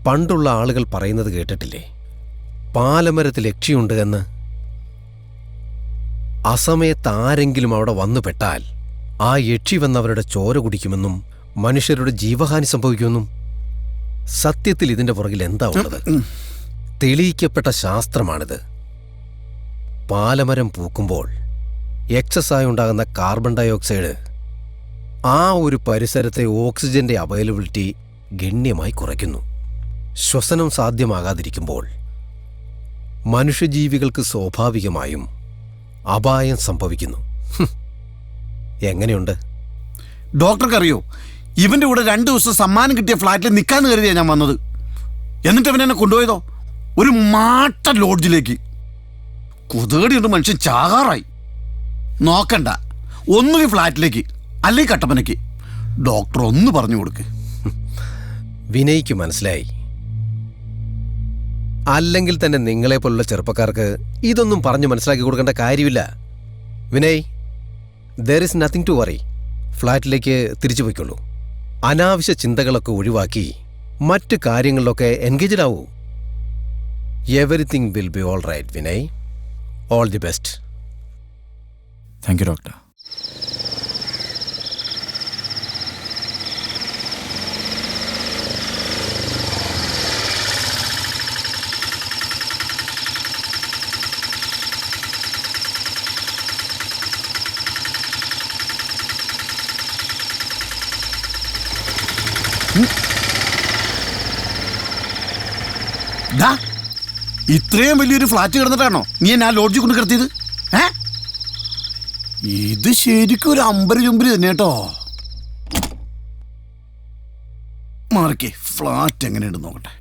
പണ്ടുള്ള ആളുകൾ പറയുന്നത് കേട്ടിട്ടില്ലേ, പാലമരത്തിൽ യക്ഷിയുണ്ട് എന്ന്. അസമയത്ത് ആരെങ്കിലും അവിടെ വന്നു പെട്ടാൽ ആ യക്ഷി വന്നവരുടെ ചോര കുടിക്കുമെന്നും മനുഷ്യരുടെ ജീവഹാനി സംഭവിക്കുമെന്നും. സത്യത്തിൽ ഇതിന്റെ പുറകിൽ എന്താ ഉള്ളത്? തെളിയിക്കപ്പെട്ട ശാസ്ത്രമാണിത്. പാലമരം പൂക്കുമ്പോൾ എക്സസായി ഉണ്ടാകുന്ന കാർബൺ ഡയോക്സൈഡ് ആ ഒരു പരിസരത്തെ ഓക്സിജന്റെ അവൈലബിലിറ്റി ഗണ്യമായി കുറയ്ക്കുന്നു. ശ്വസനം സാധ്യമാകാതിരിക്കുമ്പോൾ മനുഷ്യജീവികൾക്ക് സ്വാഭാവികമായും അപായം സംഭവിക്കുന്നു. എങ്ങനെയുണ്ട്? ഡോക്ടർക്കറിയോ, ഇവന്റെ കൂടെ 2 ദിവസം സമ്മാനം കിട്ടിയ ഫ്ലാറ്റിൽ നിൽക്കാന്ന് കരുതിയാ ഞാൻ വന്നത്. എന്നിട്ട് അവൻ എന്നെ കൊണ്ടുപോയതോ ഒരു മാട്ട ലോഡ്ജിലേക്ക്. കുതേടിയുണ്ട് മനുഷ്യൻ ചാകാറായി. നോക്കണ്ട, ഒന്നുകിൽ ഫ്ലാറ്റിലേക്ക് അല്ലെങ്കിൽ കട്ടപ്പനയ്ക്ക്. ഡോക്ടർ ഒന്ന് പറഞ്ഞു കൊടുക്ക്. വിനയ്ക്ക് മനസ്സിലായി. അല്ലെങ്കിൽ തന്നെ നിങ്ങളെപ്പോലുള്ള ചെറുപ്പക്കാർക്ക് ഇതൊന്നും പറഞ്ഞു മനസ്സിലാക്കി കൊടുക്കേണ്ട കാര്യമില്ല. Vinay, there is nothing to worry. ഫ്ലാറ്റിലേക്ക് തിരിച്ചു പോയിക്കൊള്ളൂ. അനാവശ്യ ചിന്തകളൊക്കെ ഒഴിവാക്കി മറ്റു കാര്യങ്ങളിലൊക്കെ എൻഗേജ്ഡ് ആവൂ. Everything will be all right Vinay. All the best. Thank you doctor. ഇത്രയും വലിയൊരു ഫ്ലാറ്റ് കിടന്നിട്ടാണോ നീ എന്നെ ആ ലോഡ്ജിൽ കൊണ്ട് കിടത്തിയത്? ഇത് ശരിക്കും ഒരു അമ്പര് ചുമ്പര് തന്നെ കേട്ടോ. മാറിക്കേ, ഫ്ലാറ്റ് എങ്ങനെയുണ്ട് നോക്കട്ടെ.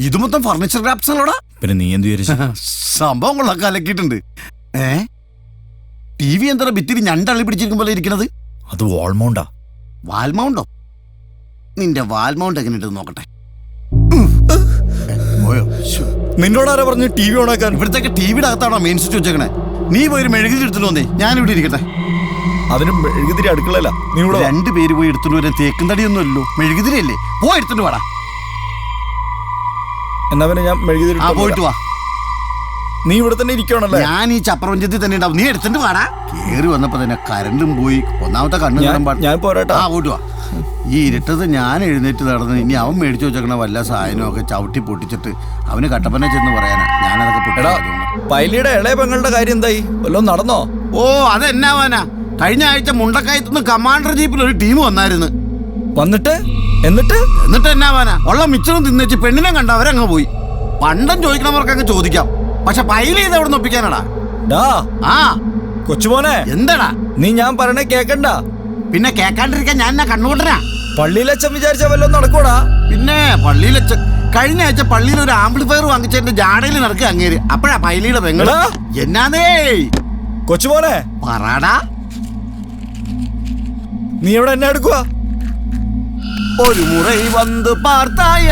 ഇത് മൊത്തം ഫർണിച്ചർ ഗ്രാപ്സ് ആണോടാ? പിന്നെ നീ എന്ത് വിചാരിച്ചു? സംഭവം കൊള്ളാൻ കലക്കിയിട്ടുണ്ട്. ടി വി എന്താ ഭിത്തിരി ഞണ്ടള്ളി പിടിച്ചിരിക്കും പോലെ ഇരിക്കണത്? അത് വാൾമൗണ്ടാ. വാൽമൗണ്ടോ? നിന്റെ വാൽമൗണ്ട് എങ്ങനെയുണ്ട് നോക്കട്ടെ. നിന്നോടാരാ പറഞ്ഞു ടി വി ഓണാക്കാൻ? ഇവിടത്തേക്ക് ടി വിയുടെ അകത്താണോ മെയിൻ സ്വിച്ച് വെച്ചേക്കണേ? നീ പോയി മെഴുകുതിരി എടുത്തിട്ട് വന്നേ, ഞാനിവിടെ ഇരിക്കട്ടെ. അതിന് മെഴുകുതിരി അടുക്കളല്ല. നീ ഇവിടെ 2 പേര് പോയി എടുത്തിട്ട് വരാൻ തേക്കും തടിയൊന്നും അല്ലല്ലോ, മെഴുകുതിരി അല്ലേ? പോയി എടുത്തിട്ട് വാടാ. എന്നാ പിന്നെ ഞാൻ മെഴുകുതിരി പോയിട്ട് വാ. നീ ഇവിടെ തന്നെ ഇരിക്കണല്ലേ? ഞാൻ ഈ ചപ്രപഞ്ചത്തിൽ തന്നെ ഉണ്ടാവും. നീ എടുത്തിട്ട് വാടാ. കേറി വന്നപ്പോ തന്നെ കരണ്ടും പോയി. ഒന്നാമത്തെ കണ്ണു ഞാൻ പോരാട്ടാ. പോയിട്ട് വാ. ഈ ഇരുട്ടത് ഞാൻ എഴുന്നേറ്റ് നടന്ന് ഇനി അവൻ മേടിച്ചു വെച്ചേക്കണ വല്ല സാധനമൊക്കെ ചവിട്ടി പൊട്ടിച്ചിട്ട് അവന് കട്ടപ്പന ചെന്ന് പറയാനാ. ഞാനതൊക്കെ പൊട്ടിടാ. പൈലിയുടെ ഇളയ പെങ്ങളുടെ കാര്യം എന്തായി? വല്ലതും നടന്നോ? ഓ, അതെന്നാവാനാ? കഴിഞ്ഞ ആഴ്ച മുണ്ടക്കയത്തുനിന്ന് കമാൻഡർ ജീപ്പിൽ ഒരു ടീം വന്നായിരുന്നു. വന്നിട്ട് എന്നിട്ട് എന്നാവാനാ? ഉള്ള മിച്ചറും തിന്നേച്ച് പെണ്ണിനെ കണ്ട അവരങ്ങ് പോയി. പണ്ടം ചോദിക്കണവർക്കൊക്കെ ചോദിക്കാം, പക്ഷെ പൈല ചെയ്ത് എവിടെ ഒപ്പിക്കാനടാ? കൊച്ചുമോനെ, എന്താടാ നീ ഞാൻ പറയണേ കേക്കണ്ട. പിന്നെ കേക്കാണ്ടിരിക്കാൻ ഞാൻ എന്നാ കണ്ണുകൂട്ടനാ? പള്ളിയിലച്ഛൻ വിചാരിച്ച വല്ലതും നടക്കൂടാ? പിന്നെ പള്ളിയിലച്ഛൻ കഴിഞ്ഞ ആഴ്ച പള്ളിയിൽ ഒരു ആംപ്ലിഫയർ വാങ്ങിച്ചതിന്റെ ജാടയിൽ നടക്കുക അങ്ങേര്. അപ്പഴാ പൈലിയുടെ പെങ്ങള്. എന്നാന്നേ കൊച്ചുമോനെ പറടാ, നീ എവിടെ എന്നെ എടുക്കുക? ഒരു മുறை വന്ന് പാർത്തായ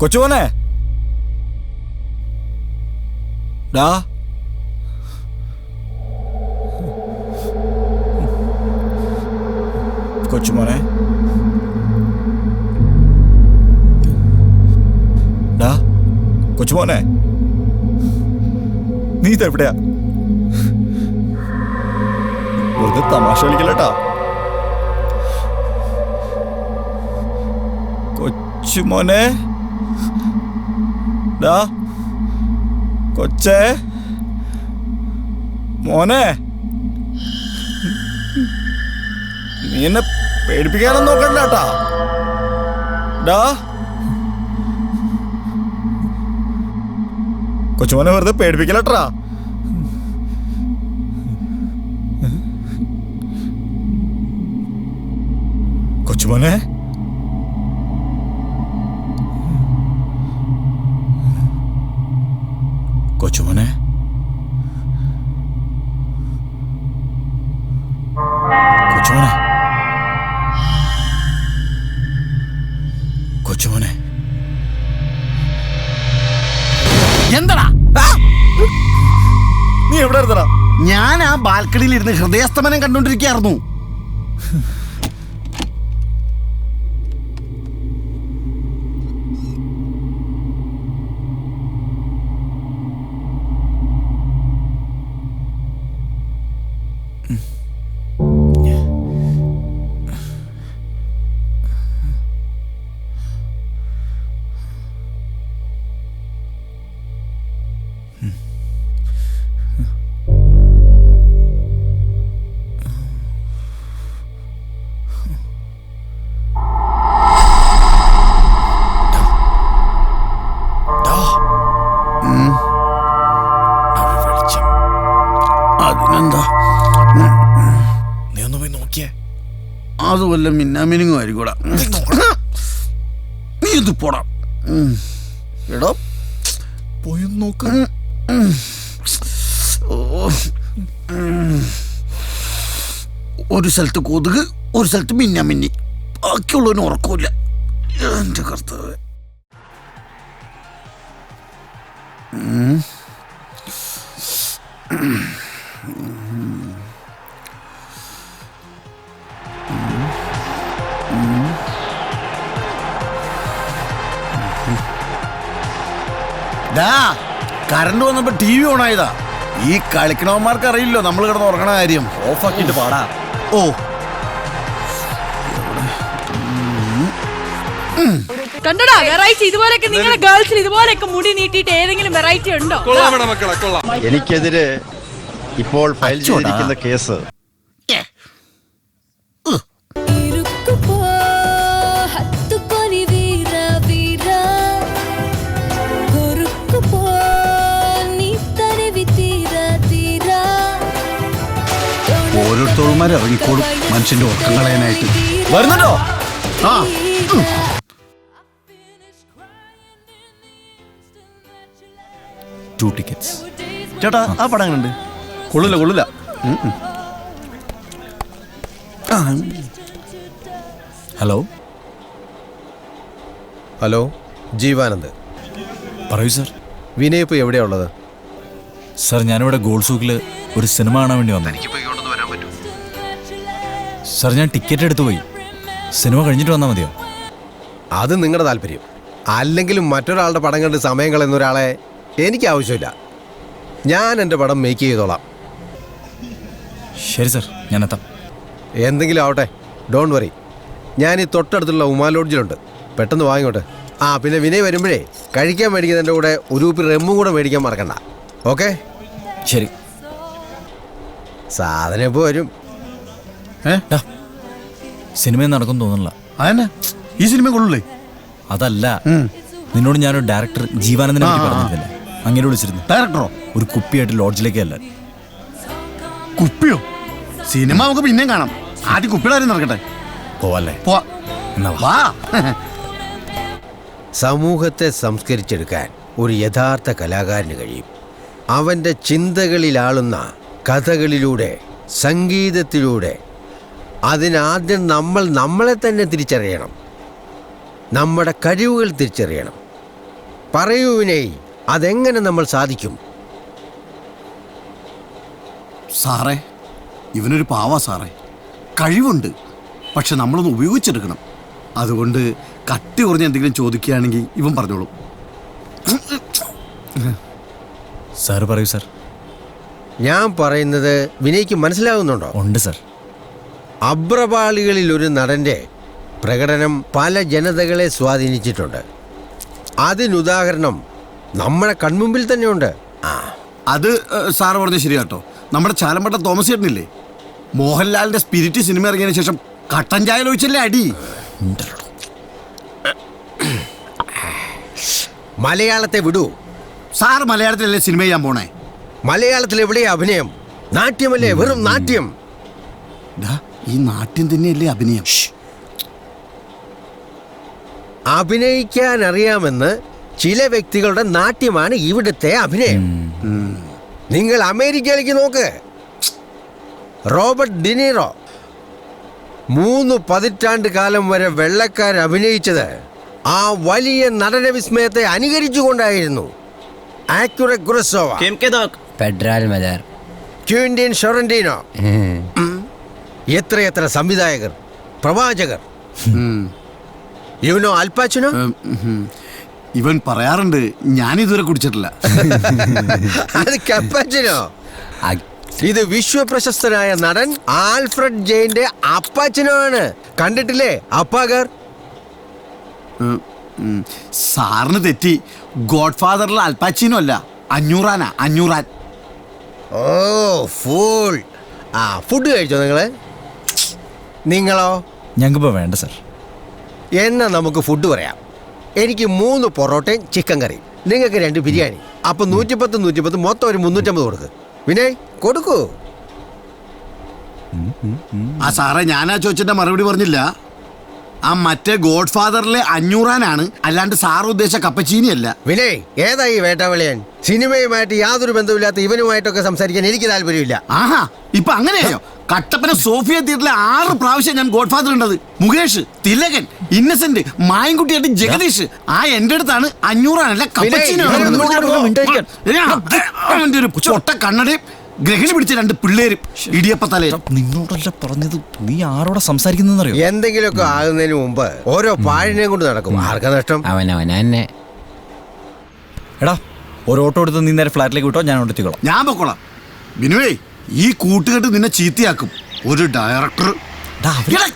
കൊച്ചുമോനെ, ഡാ കൊച്ചുമോനെ, ഡാ കൊച്ചുമോനെ, നീ ഇതെവിടെയാ? വെറുതെ തമാശ കളിക്കല്ലേട്ടാ. കൊച്ചുമോനെ, ഡാ കൊച്ചേ, മോനെ, നീ എന്നെ പേടിപ്പിക്കാനൊന്നും നോക്കണ്ടേട്ടാ. ഡാ കൊച്ചുമോനെ വെറുതെ പേടിപ്പിക്കലട്ടാ. കൊച്ചുമോനെ, കൊച്ചുമോനെ, കൊച്ചുമോനെ, കൊച്ചുമോനെ, എന്താടാ നീ എവിടെ ഇരുന്നടാ? ഞാൻ ആ ബാൽക്കണിയിൽ ഇരുന്ന് ഹൃദയസ്തമനം കണ്ടോണ്ടിരിക്കുകയായിരുന്നു. അതിനെന്താ, നീ ഒന്ന് പോയി നോക്കിയേ. അത് വല്ല മിന്നാമിനിങ്ങും ആയിരിക്കൂടാ. നീ ഇത് പോടാ. എടോ പോയി നോക്ക്. ഒരു സ്ഥലത്ത് കൊതുക്, ഒരു സ്ഥലത്ത് മിന്നാമിന്നി, ബാക്കിയുള്ളവന് ഉറക്കൂല. എന്റെ കർത്താവ്. കറണ്ട് വന്നപ്പോ ടി വി ഓൺ ആയതാ. ഈ കളിക്കണവന്മാർക്ക് അറിയില്ലോ നമ്മൾ കിടന്ന് ഉറങ്ങണ കാര്യം. ഓഫാക്കിട്ട് പാടാ. ഓ, കണ്ടടാ വെറൈറ്റി. ഇതുപോലൊക്കെ നിങ്ങളുടെ ഗേൾസിൽ ഇതുപോലൊക്കെ മുടി നീട്ടിയിട്ട് ഏതെങ്കിലും വെറൈറ്റി ഉണ്ടോ? എനിക്കെതിരെ ഇപ്പോൾ ഫയൽ ചെയ്തിരിക്കുന്ന കേസ് അവന്മാർ ഇറങ്ങിക്കോളും മനുഷ്യന്റെ ഉറക്കം കളയാനായിട്ട്. വരുന്നുണ്ടോ? ആ ടു ടിക്കറ്റ്സ്. ചേട്ടാ ആ പടം എങ്ങനെയുണ്ട്? കൊള്ളില്ല. Hello hello, Jeevanand. പറയൂ സാർ. വിനയ് ഇപ്പോൾ എവിടെയാ ഉള്ളത്? സാർ ഞാനിവിടെ ഗോൾഡ് സൂക്കിൽ ഒരു സിനിമ കാണാൻ വേണ്ടി വന്നു. സാർ ഞാൻ ടിക്കറ്റ് എടുത്തു പോയി. സിനിമ കഴിഞ്ഞിട്ട് വന്നാൽ മതിയോ? അത് നിങ്ങളുടെ താല്പര്യം. അല്ലെങ്കിലും മറ്റൊരാളുടെ പടം കണ്ട് സമയം കളയുന്ന ഒരാളെ എനിക്ക് ആവശ്യമില്ല. ഞാൻ എൻ്റെ പടം മേക്ക് ചെയ്തോളാം. ശരി സാർ, ഞാൻ എത്താം. എന്തെങ്കിലും ആവട്ടെ, ഡോണ്ട് വറി. ഞാൻ ഈ തൊട്ടടുത്തുള്ള ഉമാ ലോഡ്ജിലുണ്ട്. പെട്ടെന്ന് വാങ്ങിക്കോട്ടെ. ആ പിന്നെ വിനയ് വരുമ്പോഴേ കഴിക്കാൻ മേടിക്കുന്നതിൻ്റെ കൂടെ ഒരു കുപ്പി റെമ്മും കൂടെ മേടിക്കാൻ മറക്കണ്ട. ഓക്കെ? ശരി. സാധനം ഇപ്പോൾ വരും. സിനിമ നടക്കും തോന്നുന്നില്ല. അതന്നെ, ഈ സിനിമ കൊള്ളൂലേ? അതല്ല, നിന്നോട് ഞാനൊരു ഡയറക്ടർ ജീവാനന്ദനെ പറ്റി പറഞ്ഞിരുന്നില്ലേ? അങ്ങനെ വിളിച്ചിരുന്നു. ഡയറക്ടറോ? ഒരു കുപ്പിയായിട്ട് ലോഡ്ജിലേക്കല്ല. കുപ്പിയോ? സിനിമ നമുക്ക് പിന്നെയും കാണാം. ആദ്യം കുപ്പിയുടെ കാര്യം നടക്കട്ടെ. പോവല്ലേ? വാ. സമൂഹത്തെ സംസ്കരിച്ചെടുക്കാൻ ഒരു യഥാർത്ഥ കലാകാരന് കഴിയും. അവൻ്റെ ചിന്തകളിലാളുന്ന കഥകളിലൂടെ, സംഗീതത്തിലൂടെ. അതിനാദ്യം നമ്മൾ നമ്മളെ തന്നെ തിരിച്ചറിയണം, നമ്മുടെ കഴിവുകൾ തിരിച്ചറിയണം. പറയൂ വിനയ്, അതെങ്ങനെ നമ്മൾ സാധിക്കും? സാറേ, ഇവനൊരു പാവാ സാറേ. കഴിവുണ്ട്, പക്ഷെ നമ്മളൊന്ന് ഉപയോഗിച്ചെടുക്കണം. അതുകൊണ്ട് കട്ടി കുറഞ്ഞ എന്തെങ്കിലും ചോദിക്കുകയാണെങ്കിൽ ഇവൻ പറഞ്ഞോളും. സാർ പറയൂ സാർ. ഞാൻ പറയുന്നത് വിനയ്ക്ക് മനസ്സിലാകുന്നുണ്ടോ? ഉണ്ട് സാർ. അബ്രപാളികളിൽ ഒരു നടൻ്റെ പ്രകടനം പല ജനതകളെ സ്വാധീനിച്ചിട്ടുണ്ട്. അതിനുദാഹരണം നമ്മുടെ കൺമുമ്പിൽ തന്നെയുണ്ട്. അത് സാറ് പറഞ്ഞ ശരിയാട്ടോ. നമ്മുടെ ചാലമ്പട്ട തോമസ് ചേട്ടനില്ലേ, മോഹൻലാലിന്റെ സ്പിരിറ്റ് സിനിമ ഇറങ്ങിയതിനു ശേഷം കട്ടൻ ചായ ഒഴിച്ചല്ലേ അടി. മലയാളത്തെ വിടൂ. സാർ മലയാളത്തിലല്ലേ സിനിമ ചെയ്യാൻ പോണേ? മലയാളത്തിൽ എവിടെയാ അഭിനയം? നാട്യമല്ലേ, വെറും നാട്യം. ഈ നാട്യം തന്നെയല്ലേ അഭിനയം? അഭിനയിക്കാൻ അറിയാമെന്ന് ചില വ്യക്തികളുടെ നാട്യമാണ് ഇവിടുത്തെ അഭിനയം. നിങ്ങൾ അമേരിക്കയിലേക്ക് നോക്ക്. റോബർട്ട് ഡിനീറോ 3 പതിറ്റാണ്ട് കാലം വരെ വെള്ളക്കാർ അഭിനയിച്ചത് ആ വലിയ നടന വിസ്മയത്തെ അനുകരിച്ചുകൊണ്ടായിരുന്നു. ആക്യുറെ കുറസോവ, ക്വിന്റീൻ ഷൊറന്റീനോ, എത്രയെത്ര സംവിധായകർ, പ്രവാചകർ. ഇവനോ അൽപാച്ചിനോ? ഇവൻ പറയാറുണ്ട്, ഞാനിതുവരെ കുടിച്ചിട്ടില്ല. അത് കപ്പാച്ചിനോ? ഇത് വിശ്വപ്രശസ്തനായ നടൻ ആൽഫ്രഡ് ജെയിന്റെ അപ്പാച്ചനോ ആണ്. കണ്ടിട്ടില്ലേ അപ്പാഗർ? സാറിന് തെറ്റി. ഗോഡ് ഫാദറിൽ അൽപാച്ചിനോ അല്ല, അഞ്ഞൂറാൻ. ഓ ഫൂൾ. ഫുഡ് കഴിച്ചോ നിങ്ങളോ? ഞങ്ങൾക്കിപ്പോൾ വേണ്ട സാർ. എന്നാ നമുക്ക് ഫുഡ് പറയാം. എനിക്ക് 3 പൊറോട്ടയും ചിക്കൻ കറി, നിങ്ങൾക്ക് 2 ബിരിയാണി. അപ്പൊ 110 മൊത്തം ഒരു 350 കൊടുക്ക്. വിനയ് കൊടുക്കൂ. സാറേ, ഞാനാ ചോദിച്ചിട്ട് മറുപടി പറഞ്ഞില്ല. ആ മറ്റേ ഗോഡ് ഫാദറിലെ അഞ്ഞൂറാനാണ്, അല്ലാണ്ട് സാറ് ഉദ്ദേശിച്ച കപ്പച്ചീനി അല്ല. വിനയ്, ഏതാ ഈ വേട്ടാവളിയൻ? സിനിമയുമായിട്ട് യാതൊരു ബന്ധമില്ലാത്ത ഇവനുമായിട്ടൊക്കെ സംസാരിക്കാൻ എനിക്ക് താല്പര്യമില്ല. ആഹാ, ഇപ്പൊ അങ്ങനെയായോ? കട്ടപ്പന സോഫിയ തിയേറ്ററിലെ 6 പ്രാവശ്യം ഞാൻ ഗോഡ് ഫാദർ ഉണ്ടത്. മുകേഷ്, തിലകൻ, ഇന്നസെന്റ്, മായൻകുട്ടിയായിട്ട് ജഗദീഷ്. എന്റെ അടുത്താണ് അഞ്ഞൂറാനല്ല കപ്പച്ചീനി. ഒരു പൊട്ട കണ്ണടയും ഗ്രഹിണി പിടിച്ച 2 പിള്ളേരും ഇടിയപ്പത്തലേ. നിന്നോടല്ല പറഞ്ഞത്. നീ ആരോടെ സംസാരിക്കുന്നറിയോ? എന്തെങ്കിലുമൊക്കെ ആകുന്നതിന് മുമ്പ് ഓരോ പാഴിനെയും കൊണ്ട് നടക്കും. ആർക്കാ നഷ്ടം? അവനെ. എടാ, ഒരു ഓട്ടോ എടുത്ത് നീ നേരെ ഫ്ലാറ്റിലേക്ക് വിട്ടോ, ഞാൻ എത്തിക്കോളാം. ഞാൻ പൊക്കോളാം. ബിനുവേ, ഈ കൂട്ടുകെട്ട് നിന്നെ ചീത്തയാക്കും. ഒരു ഡയറക്ടർ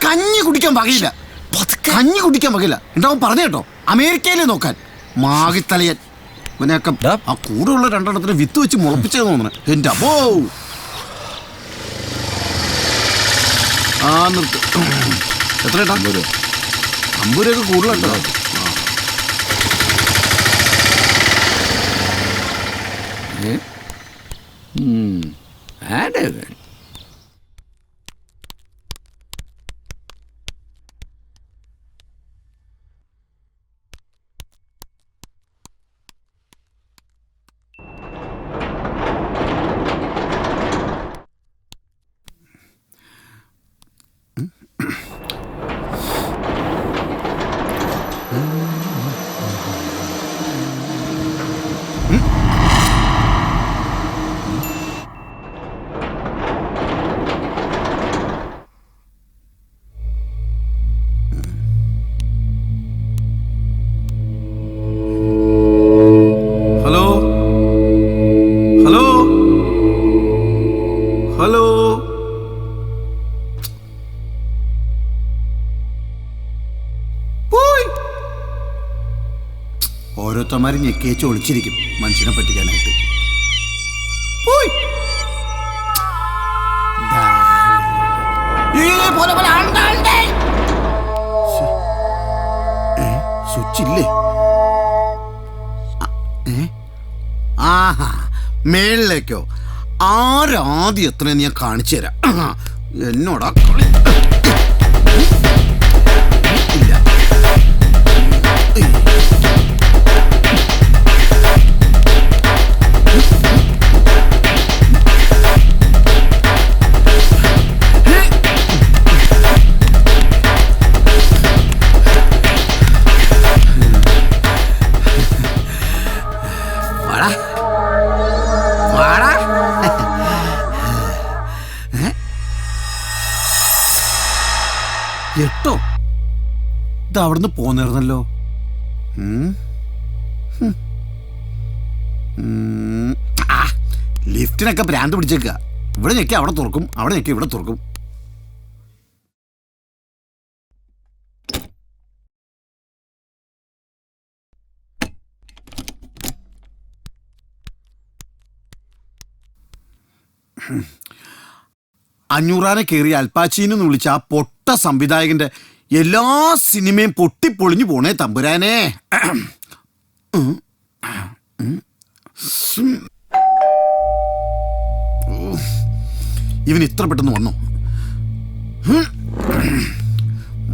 കഞ്ഞി കുടിക്കാൻ വകയില്ല. ഉണ്ടാവും പറഞ്ഞു കേട്ടോ. അമേരിക്കയിലെ നോക്കാൻ മാകിത്തലയൻ. ഇവനെയൊക്കെ ആ കൂടെയുള്ള 2 എണ്ണത്തിന് വിത്ത് വെച്ച് മുളപ്പിച്ചത് തോന്നണേ. എന്റെ അപ്പോ നിർത്ത്. എത്ര 50 രൂപയൊക്കെ കൂടുതലുണ്ടോ? ഓരോരുത്തന്മാർ ഞെക്കിയേച്ച് ഒളിച്ചിരിക്കും മനുഷ്യനെ പറ്റിക്കാനായിട്ട്. പോയി. സ്വിച്ച് ഇല്ലേ? ആഹാ, മേളിലേക്കോ? ആരാദ്യം എത്രയെന്ന് ഞാൻ കാണിച്ചു തരാം. എന്നോടാ കളി. ഇല്ല. എട്ടോ ഇത് അവിടുന്ന് പോന്നിരുന്നല്ലോ. ലിഫ്റ്റിനൊക്കെ ഭ്രാന്ത് പിടിച്ചേക്കുക. ഇവിടെ ഞെക്കി അവിടെ തുറക്കും, അവിടെ ഞെക്കി ഇവിടെ തുറക്കും. അഞ്ഞൂറാനെ കയറി അൽപ്പാച്ചീനെന്ന് വിളിച്ച ആ പൊട്ട സംവിധായകന്റെ എല്ലാ സിനിമയും പൊട്ടിപ്പൊളിഞ്ഞു പോണേ തമ്പുരാനെ. ഇവൻ ഇത്ര പെട്ടെന്ന് വന്നോ?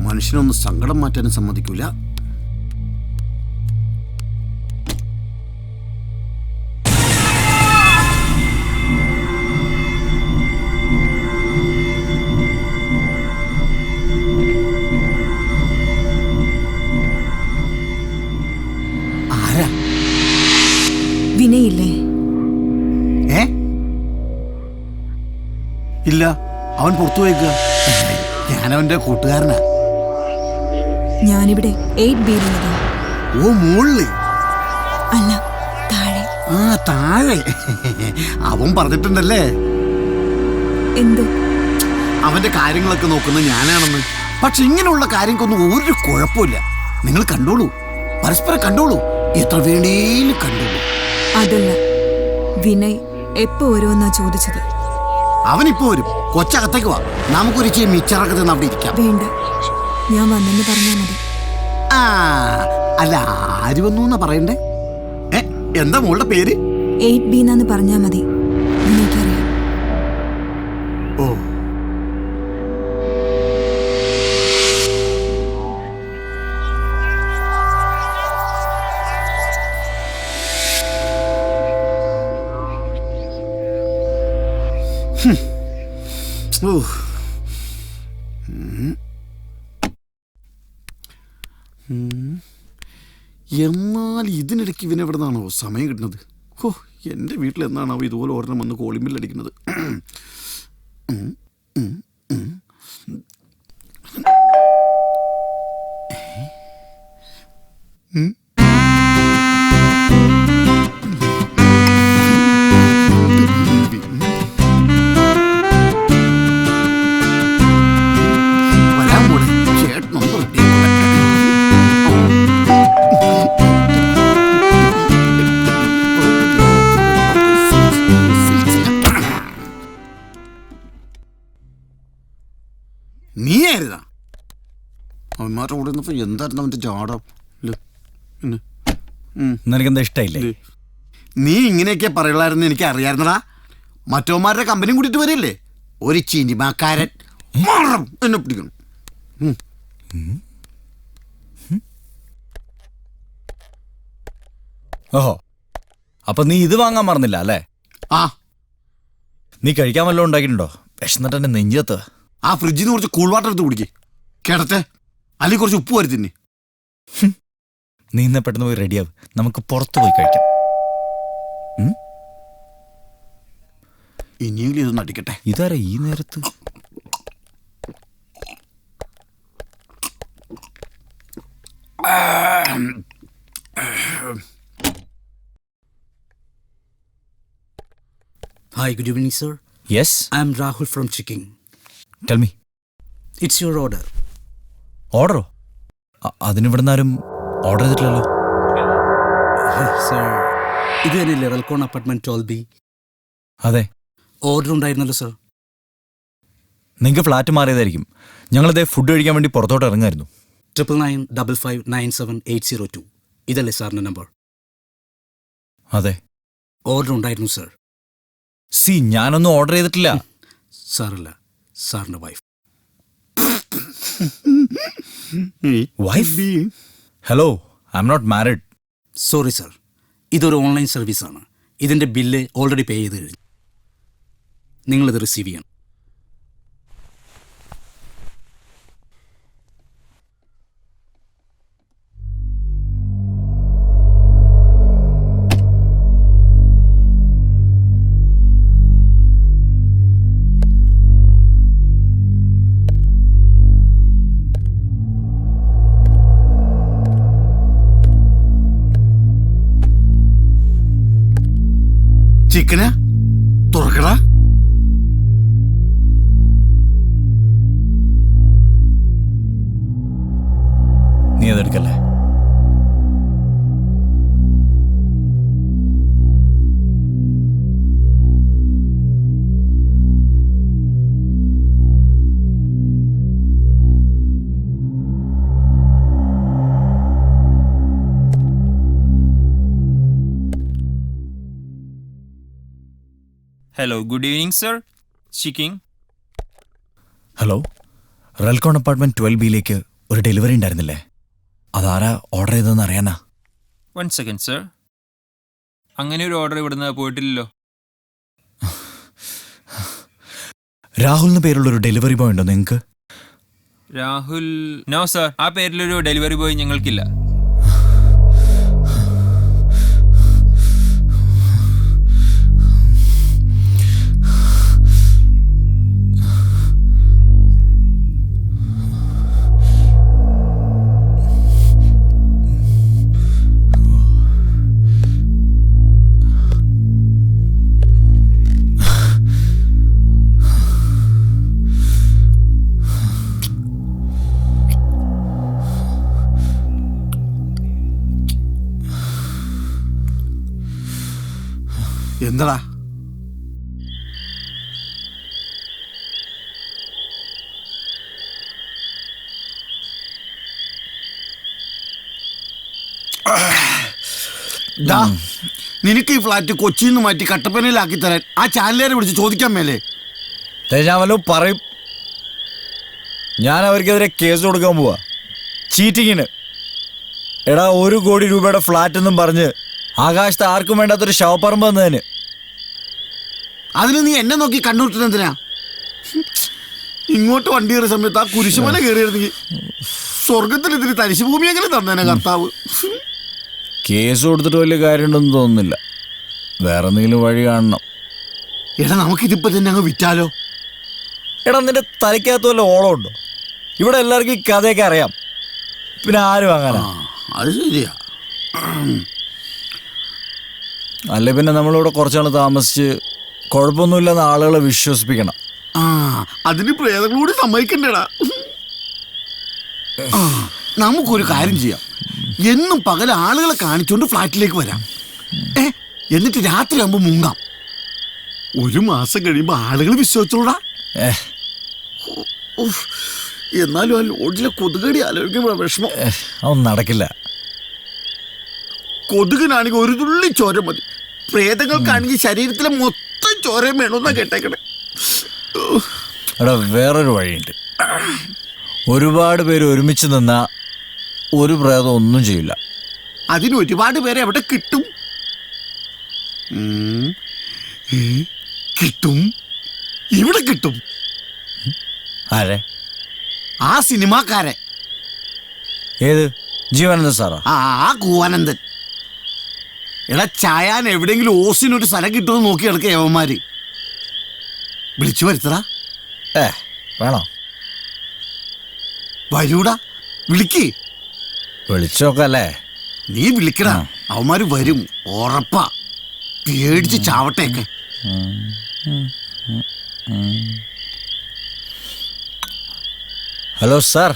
മനുഷ്യനൊന്ന് സങ്കടം മാറ്റാനും സമ്മതിക്കൂല. വിനയില്ലേ? ഇല്ല, അവൻ പുറത്തു പോയേക്കുക. ഞാനവന്റെ കൂട്ടുകാരനാ. ഞാനിവിടെ 8B-യിലുള്ളതാ. ഓ, മുകളിൽ അല്ല, താഴെ. ആ, താഴെ. അവൻ പറഞ്ഞിട്ടുണ്ടല്ലേ എന്ത്? അവന്റെ കാര്യങ്ങളൊക്കെ നോക്കുന്ന ഞാനാണെന്ന്. പക്ഷെ ഇങ്ങനെയുള്ള കാര്യങ്ങൾക്കൊന്നും ഒരു കുഴപ്പമില്ല. നിങ്ങൾ കണ്ടോളൂ, പരസ്പരം കണ്ടോളൂ, എത്ര വേണേലും കണ്ടോളൂ. അതല്ല, വിനയ് എപ്പോ വരുമെന്നാ ചോദിച്ചത്. അവനിപ്പോ വരും. കൊച്ചകത്തേക്ക് വാ, നമുക്കൊരു ഇച്ചിരി മിച്ചറൊക്കെ തന്നെ അവിടെ ഇരിക്കാം. വേണ്ട, ഞാൻ വന്നെന്ന് പറഞ്ഞാ മതി. ആ, അല്ല, ആര് വന്നു എന്നാ പറയണ്ടേ? എന്താ മോളുടെ പേര്? 8B എന്നാന്ന് പറഞ്ഞാ മതി. എനിക്കറിയാം. ഓ, എന്നാൽ ഇതിനിടയ്ക്ക് ഇവനെവിടെ നിന്നാണോ സമയം കിട്ടുന്നത്? ഓ, എൻ്റെ വീട്ടിൽ എന്നാണോ ഇതുപോലെ ഒരെണ്ണം വന്ന് കോളിംഗ് ബെൽ അടിക്കുന്നത്? നീയായിരുന്നാ? അവന്മാരുടെ കൂടെ ഇരുന്നപ്പോ എന്തായിരുന്നു അവന്റെ ജാടം? നിനക്കെന്താ ഇഷ്ടമില്ലേ? നീ ഇങ്ങനെയൊക്കെ പറയുള്ളായിരുന്നു എനിക്ക് അറിയായിരുന്നടാ. മറ്റോമാരുടെ കമ്പനി കൂട്ടിട്ട് വരില്ലേ ഒരു ചിനിമാക്കാരൻ. എന്നെ പിടിക്കണം. ഓഹോ, അപ്പൊ നീ ഇത് വാങ്ങാൻ മറന്നില്ല അല്ലേ? ആ, നീ കഴിക്കാൻ വല്ലതും ഉണ്ടാക്കിയിട്ടുണ്ടോ? വിശന്നിട്ട് എന്നെ നെഞ്ചത്ത്. ആ ഫ്രിഡ്ജിൽ നിന്ന് കുറച്ച് കൂൾ വാട്ടർ എടുത്ത് കുടിക്കേ കേടത്തെ, അല്ലെങ്കിൽ കുറച്ച് ഉപ്പ് വരി തിന്നെ. നീ ഇന്ന് പെട്ടെന്ന് പോയി റെഡിയാവും, നമുക്ക് പുറത്തു പോയി കഴിക്കാം. ഇനിയെങ്കിലും ഇതൊന്നും അടിക്കട്ടെ. ഇതാരാ ഈ നേരത്ത്? Hi, good evening, sir. Yes? I am Rahul from Chicking. Tell me. It's your order. ഓർഡറോ? അതിനിവിടുന്ന് ആരും ഓർഡർ ചെയ്തിട്ടില്ലല്ലോ. സർ ഇത് തന്നെയല്ലേ റെൽക്കോൺ അപ്പാർട്ട്മെന്റ് 12B? അതെ. ഓർഡർ ഉണ്ടായിരുന്നല്ലോ സർ. നിങ്ങൾക്ക് ഫ്ലാറ്റ് മാറിയതായിരിക്കും. ഞങ്ങളിതേ ഫുഡ് കഴിക്കാൻ വേണ്ടി പുറത്തോട്ട് ഇറങ്ങായിരുന്നു. 9995597802 ഇതല്ലേ സാറിന്റെ നമ്പർ? അതെ. ഓർഡർ ഉണ്ടായിരുന്നു സർ. ഞാനൊന്നും ഓർഡർ ചെയ്തിട്ടില്ല. സാറല്ല, സാറിന്റെ wife. Wife? Hello, I am not married. Sorry sir, ഇതൊരു ഓൺലൈൻ സർവീസാണ്. ഇതിന്റെ ബില്ല് ഓൾറെഡി പേ ചെയ്ത് കഴിഞ്ഞു. നിങ്ങളിത് റിസീവ് ചെയ്യണം. ചിക്കനാ തുറക്കടാ. നീ അതെടുക്കല്ലേ? Hello, good evening sir. Speaking. Hello, Relcon apartment 12Bയിലേക്ക് ഒരു ഡെലിവറി ഉണ്ടായിരുന്നില്ലേ? അതാരാ ഓർഡർ ചെയ്തതെന്ന് അറിയാനാ. 1 സെക്കൻഡ് സർ. അങ്ങനെ ഒരു ഓർഡർ ഇവിടുന്ന് പോയിട്ടില്ലല്ലോ. രാഹുൽ എന്ന പേരുള്ളൊരു ഡെലിവറി ബോയ് ഉണ്ടോ നിങ്ങൾക്ക്? രാഹുൽ? നോ സർ, ആ പേരിലൊരു ഡെലിവറി ബോയ് ഞങ്ങൾക്കില്ല. എന്താ നിനക്ക് ഈ ഫ്ലാറ്റ് കൊച്ചിയിൽ നിന്ന് മാറ്റി കട്ടപ്പനയിലാക്കി തരാൻ ആ ചാനലുകാരെ വിളിച്ച് ചോദിക്കാൻ മേലേ? ഞാൻ വല്ലതും പറയും. ഞാൻ അവർക്കെതിരെ കേസ് കൊടുക്കാൻ പോവാ, ചീറ്റിങ്ങിന്. എടാ, 1 കോടി രൂപയുടെ ഫ്ലാറ്റ് എന്നും പറഞ്ഞ് ആകാശത്ത് ആർക്കും വേണ്ടാത്തൊരു ശവപ്പറമ്പ് വന്നതിന്. അതിന് നീ എന്നെ നോക്കി കണ്ണൂട്ടിനെന്തിനാ? ഇങ്ങോട്ട് വണ്ടി കയറിയ സമയത്ത് ആ കുരിശുമല കയറിയിരുന്നെങ്കിൽ സ്വർഗത്തിൽ ഇതിന് തരിശുഭൂമി എങ്ങനെ തന്നേനെ കർത്താവ്. കേസ് കൊടുത്തിട്ട് വലിയ കാര്യമുണ്ടെന്ന് തോന്നുന്നില്ല. വേറെ എന്തെങ്കിലും വഴി കാണണം. എടാ, നമുക്കിതിപ്പോ തന്നെ അങ്ങ് വിറ്റാലോ? എടാ, നിന്റെ തലയ്ക്കകത്ത് വല്ല ഓളം ഉണ്ടോ? ഇവിടെ എല്ലാവർക്കും ഈ കഥയൊക്കെ അറിയാം, പിന്നെ ആരും അങ്ങനെ. അത് ശരിയാ. അല്ലെ പിന്നെ നമ്മളിവിടെ കുറച്ചാൾ താമസിച്ച് കുഴപ്പമൊന്നുമില്ലെന്ന് ആളുകളെ വിശ്വസിപ്പിക്കണം. അതിന് പ്രേതങ്ങളോട് സമ്മതിക്കണ്ടേടാ. നമുക്കൊരു കാര്യം ചെയ്യാം. എന്നും പകൽ ആളുകളെ കാണിച്ചോണ്ട് ഫ്ലാറ്റിലേക്ക് വരാം. എന്നിട്ട് രാത്രി ആകുമ്പോ മുങ്ങാം. 1 മാസം കഴിയുമ്പോ ആളുകൾ വിശ്വസിച്ചോളാ. എന്നാലും ആ ലോഡ്ജിലെ കൊതുകടി ആലോചിക്കുമ്പോ വിഷമം. അതൊന്നും നടക്കില്ല. കൊതുകിനാണെങ്കിൽ 1 തുള്ളി ചോര മതി. പ്രേതങ്ങൾക്കാണെങ്കിൽ ശരീരത്തിലെ മൊത്തം ചോരയും വേണമെന്നാ കേട്ടേക്കണേ. എടാ, വേറൊരു വഴിയുണ്ട്. ഒരുപാട് പേര് ഒരുമിച്ച് നിന്നാ ഒരു പ്രേതം ഒന്നും ചെയ്യില്ല. അതിന് ഒരുപാട് പേരെ എവിടെ കിട്ടും? കിട്ടും, ഇവിടെ കിട്ടും. ആരെ? ആ സിനിമാക്കാരെ. ഏത്? ജീവാനന്ദൻ സാറാ? ആ കൂവാനന്ദൻ. എടാ, ചായാൻ എവിടെയെങ്കിലും ഓസിനൊരു സ്ഥലം കിട്ടുമെന്ന് നോക്കി കിടക്കുക യവന്മാര്. വിളിച്ചു വരുത്തടാ. വേണോ? വരൂടാ, വിളിക്ക്. വിളിച്ചോക്കല്ലേ? നീ വിളിക്കടാ, അവന്മാര് വരും, ഉറപ്പാ. പേടിച്ച് ചാവട്ടേക്കെ. Hello sir.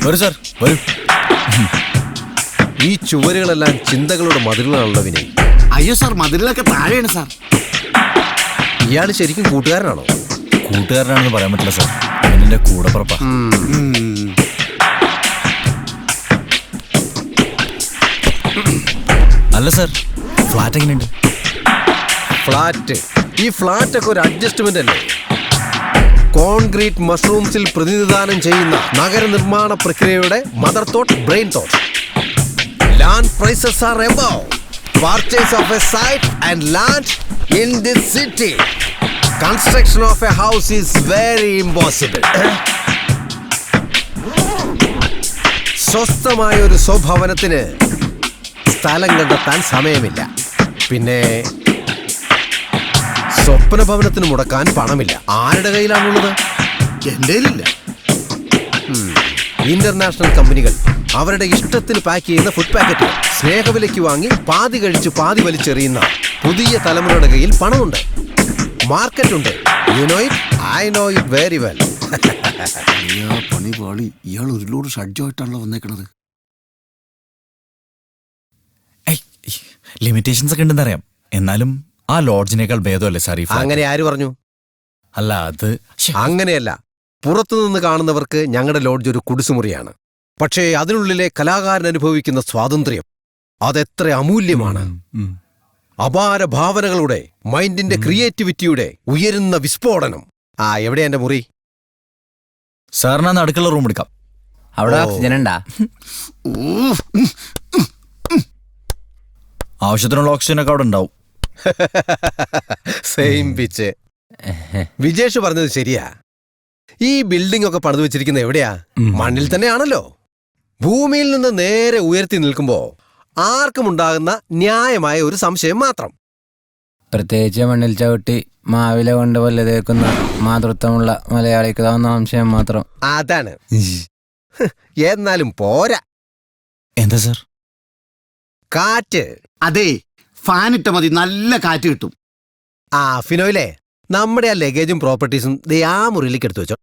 വരൂ സാർ വരൂ. ഈ ചുവരുകളെല്ലാം ചിന്തകളുടെ മതിലുകളാണല്ലോ വിനയ്. അയ്യോ സാർ, മതിലൊക്കെ താഴെയാണ് സാർ. ഇയാൾ ശരിക്കും കൂട്ടുകാരനാണോ? കൂട്ടുകാരനാണെന്ന് പറയാൻ പറ്റില്ല സാർ, എന്റെ കൂടെ പുറപ്പാ. അല്ല സാർ, ഫ്ലാറ്റ് എങ്ങനെയുണ്ട്? ഫ്ലാറ്റ്? ഈ ഫ്ലാറ്റ് ഒക്കെ ഒരു അഡ്ജസ്റ്റ്മെന്റ് അല്ലേ? കോൺക്രീറ്റ് മഷ്റൂംസിൽ പ്രതിനിധാനം ചെയ്യുന്ന നഗരനിർമ്മാണ പ്രക്രിയയുടെ mother thought, brain thought. Land prices are above purchase of a site and land in this city. Construction of a house is very impossible. സ്വസ്ഥമായ ഒരു സ്വഭവനത്തിന് സ്ഥലം കണ്ടെത്താൻ സമയമില്ല. പിന്നെ സ്വപ്ന ഭവനത്തിന് മുടക്കാൻ പണമില്ല. ആരുടെ കയ്യിലാണുള്ളത്? എൻ്റെ കയ്യിലില്ല. ഇന്റർനാഷണൽ കമ്പനികൾ അവരുടെ ഇഷ്ടത്തിന് പാക്ക് ചെയ്യുന്ന ഫുഡ് പാക്കറ്റുകൾ സ്നേഹവിലയ്ക്ക് വാങ്ങി പാതി കഴിച്ച് പാതി വലിച്ചെറിയുന്ന പുതിയ തലമുറയുടെ കയ്യിൽ പണമുണ്ട്, മാർക്കറ്റുണ്ട്. You know it, I know it very well. പണി പാളി. ഇയാൾ ഒരു ലോഡ് ഷഡ്ജമായിട്ടാണല്ലോ വന്നേക്കണത്. ലിമിറ്റേഷൻസ് ഒക്കെ ഉണ്ടെന്ന് അറിയാം, എന്നാലും ആ ലോഡ്ജിനേക്കാൾ ഭേദമല്ലേ സാർ? അങ്ങനെ ആര് പറഞ്ഞു? അല്ല, അത് അങ്ങനെയല്ല. പുറത്തുനിന്ന് കാണുന്നവർക്ക് ഞങ്ങളുടെ ലോഡ്ജ് ഒരു കുടിസുമുറിയാണ്. പക്ഷേ അതിനുള്ളിലെ കലാകാരൻ അനുഭവിക്കുന്ന സ്വാതന്ത്ര്യം അതെത്ര അമൂല്യമാണ്. അപാര ഭാവനകളുടെ, മൈൻഡിന്റെ ക്രിയേറ്റിവിറ്റിയുടെ ഉയരുന്ന വിസ്ഫോടനം. എവിടെയാ എന്റെ മുറി? സാറിന് അടുക്കള റൂം എടുക്കാം. അവിടെ ഓക്സിജൻ ഉണ്ടാ? ആവശ്യത്തിനുള്ള ഓക്സിജൻ ഒക്കെ അവിടെ ഉണ്ടാവും. Same pitch. വിജേഷ് പറഞ്ഞത് ശരിയാ. ഈ ബിൽഡിംഗ് ഒക്കെ പണിതു വെച്ചിരിക്കുന്നത് എവിടെയാ? മണ്ണിൽ തന്നെയാണല്ലോ. ഭൂമിയിൽ നിന്ന് നേരെ ഉയർത്തി നിൽക്കുമ്പോ ആർക്കും ഉണ്ടാകുന്ന ന്യായമായ ഒരു സംശയം മാത്രം. പ്രത്യേകിച്ച് മണ്ണിൽ ചവിട്ടി മാവില കൊണ്ട് വല്ലതേക്കുന്ന മാതൃത്വമുള്ള മലയാളിക്ക് തോന്നുന്ന സംശയം മാത്രം. അതാണ്. എന്നാലും പോരാ. എന്താ സാർ? കാറ്റ്. അതെ, ഫാൻ ഇട്ട മതി, നല്ല കാറ്റ് കിട്ടും. ഫിനോയിലെ, നമ്മുടെ ആ ലഗേജും പ്രോപ്പർട്ടീസും ദേ ആ മുറിയിലേക്ക് എടുത്തു വെച്ചോ.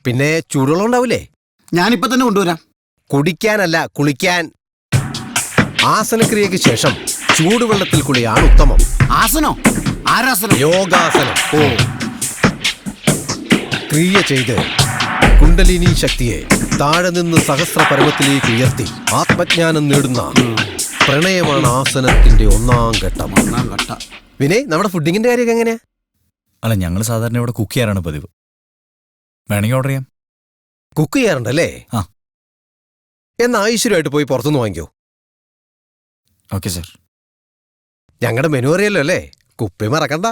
പിന്നെ ചൂടുവെള്ളം ഉണ്ടാവില്ലേ? ഞാനിപ്പോ തന്നെ കൊണ്ടുവരാം. കുടിക്കാനല്ല, കുളിക്കാൻ. ആസനക്രിയയ്ക്ക് ശേഷം ചൂടുവെള്ളത്തിൽ കുളിയാണ് ഉത്തമം. ആസനോ? ആരാസനം? യോഗാസനം. ക്രിയ ചെയ്ത് കുണ്ടലിനി ശക്തിയെ താഴെ നിന്ന് സഹസ്ര പരമത്തിലേക്ക് ഉയർത്തി ആത്മജ്ഞാനം നേടുന്ന പ്രണയമാണ് ആസനത്തിന്റെ ഒന്നാം ഘട്ടം. വിനയ്, നമ്മുടെ ഫുഡിങ്ങിന്റെ കാര്യമൊക്കെ എങ്ങനെയാ? അല്ല, ഞങ്ങൾ സാധാരണ ഇവിടെ കുക്ക് ചെയ്യാറാണ് പതിവ്. വേണമെങ്കിൽ ഓർഡർ ചെയ്യാം. കുക്ക് ചെയ്യാറുണ്ടല്ലേ? എന്നാ ഐശ്വര്യമായിട്ട് പോയി പുറത്തുനിന്ന് വാങ്ങിക്കോ. Okay sir. ഞങ്ങളുടെ മെനു അറിയല്ലോ അല്ലേ? കുപ്പി മറക്കണ്ട.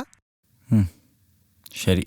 ശരി.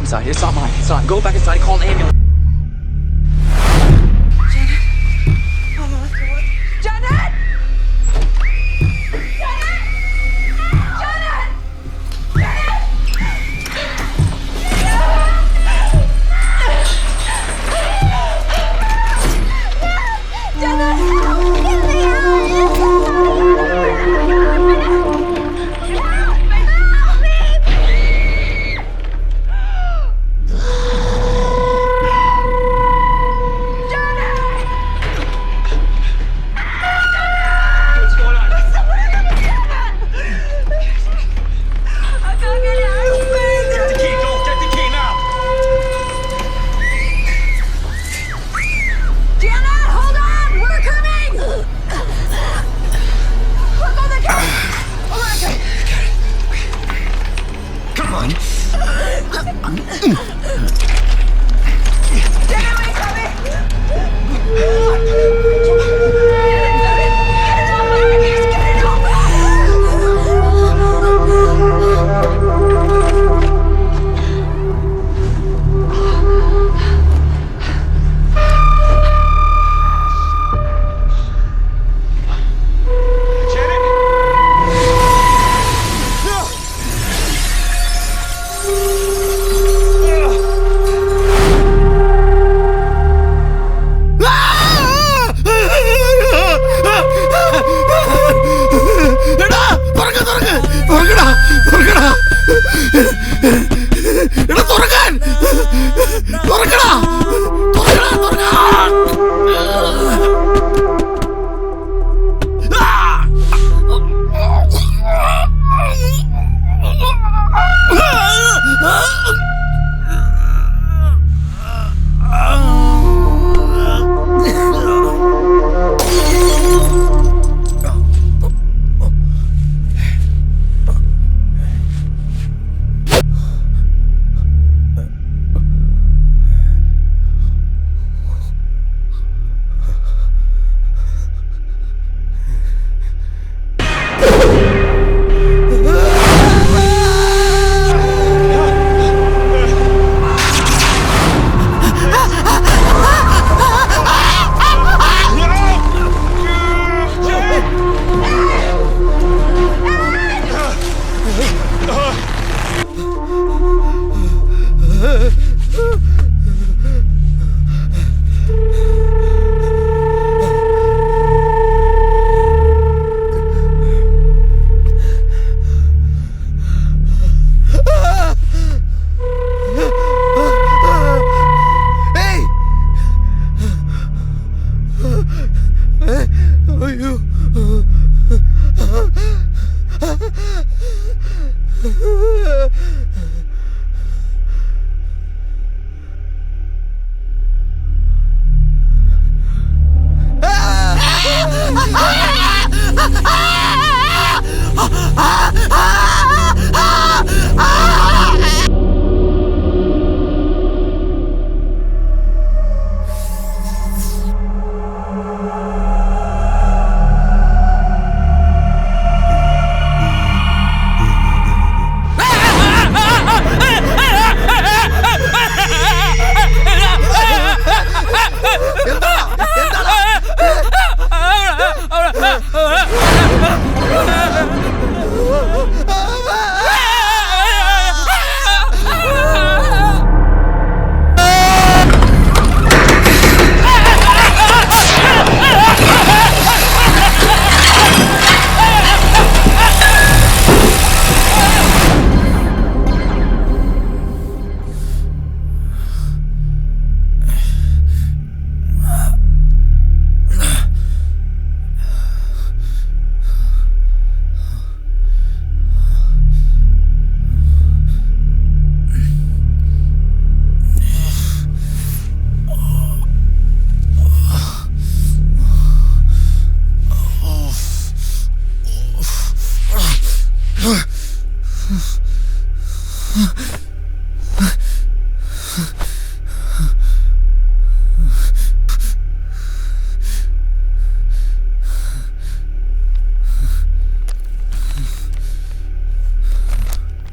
inside. It's not mine. It's not. Go back inside and call an ambulance. Janet!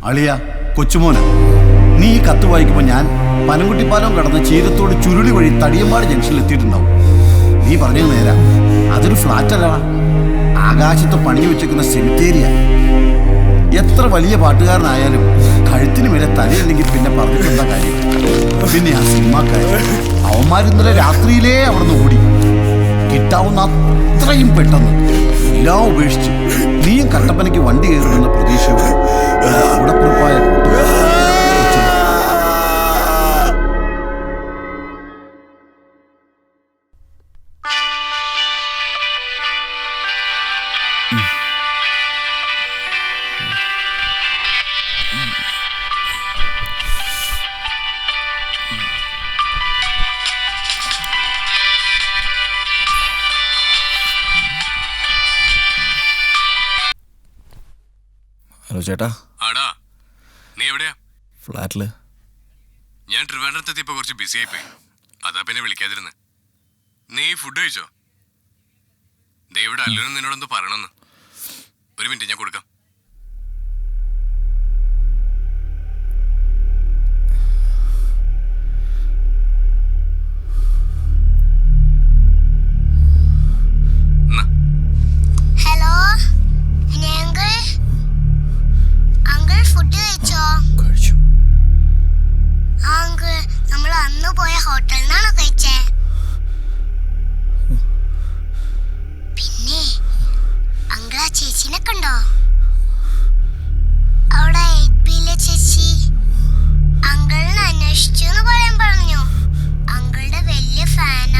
അളിയ കൊച്ചുമോന്, നീ ഈ കത്ത് വായിക്കുമ്പോൾ ഞാൻ പനംകുട്ടിപ്പാലം കടന്ന് ചീരത്തോട് ചുരുളി വഴി തടിയമ്പാട് ജംഗ്ഷനിൽ എത്തിയിട്ടുണ്ടാവും. നീ പറഞ്ഞത് നേരാ, അതൊരു ഫ്ലാറ്റ് അല്ലടാ, ആകാശത്ത് പണിഞ്ഞു വെച്ചേക്കുന്ന സെമിത്തേരിയ. എത്ര വലിയ പാട്ടുകാരനായാലും കഴുത്തിന് മേലെ തലയില്ലെങ്കിൽ പിന്നെ പറഞ്ഞിട്ടുള്ള കാര്യം. പിന്നെ ആ സിനിമാക്കാർ അവന്മാരിന്നലെ രാത്രിയിലേ അവിടുന്ന് ഓടി. കിട്ടാവുന്ന അത്രയും പെട്ടെന്ന് എല്ലാം ഉപേക്ഷിച്ച് നീയും കട്ടപ്പനയ്ക്ക് വണ്ടി കയറുമെന്ന പ്രതീക്ഷയോടെ കൂടപ്പുറപ്പായ ഹലോ ചേട്ടാ. ആടാ, നീ എവിടെയാ? ഫ്ലാറ്റില്. ഞാൻ ട്രിവാൻഡ്രത്തെത്തിയപ്പോ കുറച്ച് ബിസി ആയിപ്പോയി, അതാ പിന്നെ വിളിക്കാതിരുന്ന്. നീ ഫുഡ് കഴിച്ചോ? ദേ ഇവിടെ അല്ലനും നിന്നോടൊന്ന് പറയണമെന്ന്. ഒരു മിനിറ്റ്, ഞാൻ കൊടുക്കാം. ഹലോ അങ്കിൾ, ഫുഡ് കഴിച്ചോ? അങ്കിൾ, നമ്മൾ അന്ന് പോയ ഹോട്ടലിൽ നിന്നാണോ കഴിച്ചേ? പിന്നെ അങ്കിൾ ആ ചേച്ചിനെ കണ്ടോ? അവിടെ 8B-ലെ ചേച്ചി അങ്കിളിനെ അന്വേഷിച്ചു എന്ന് പറയാൻ പറഞ്ഞു. അങ്കിളുടെ വലിയ ഫാൻ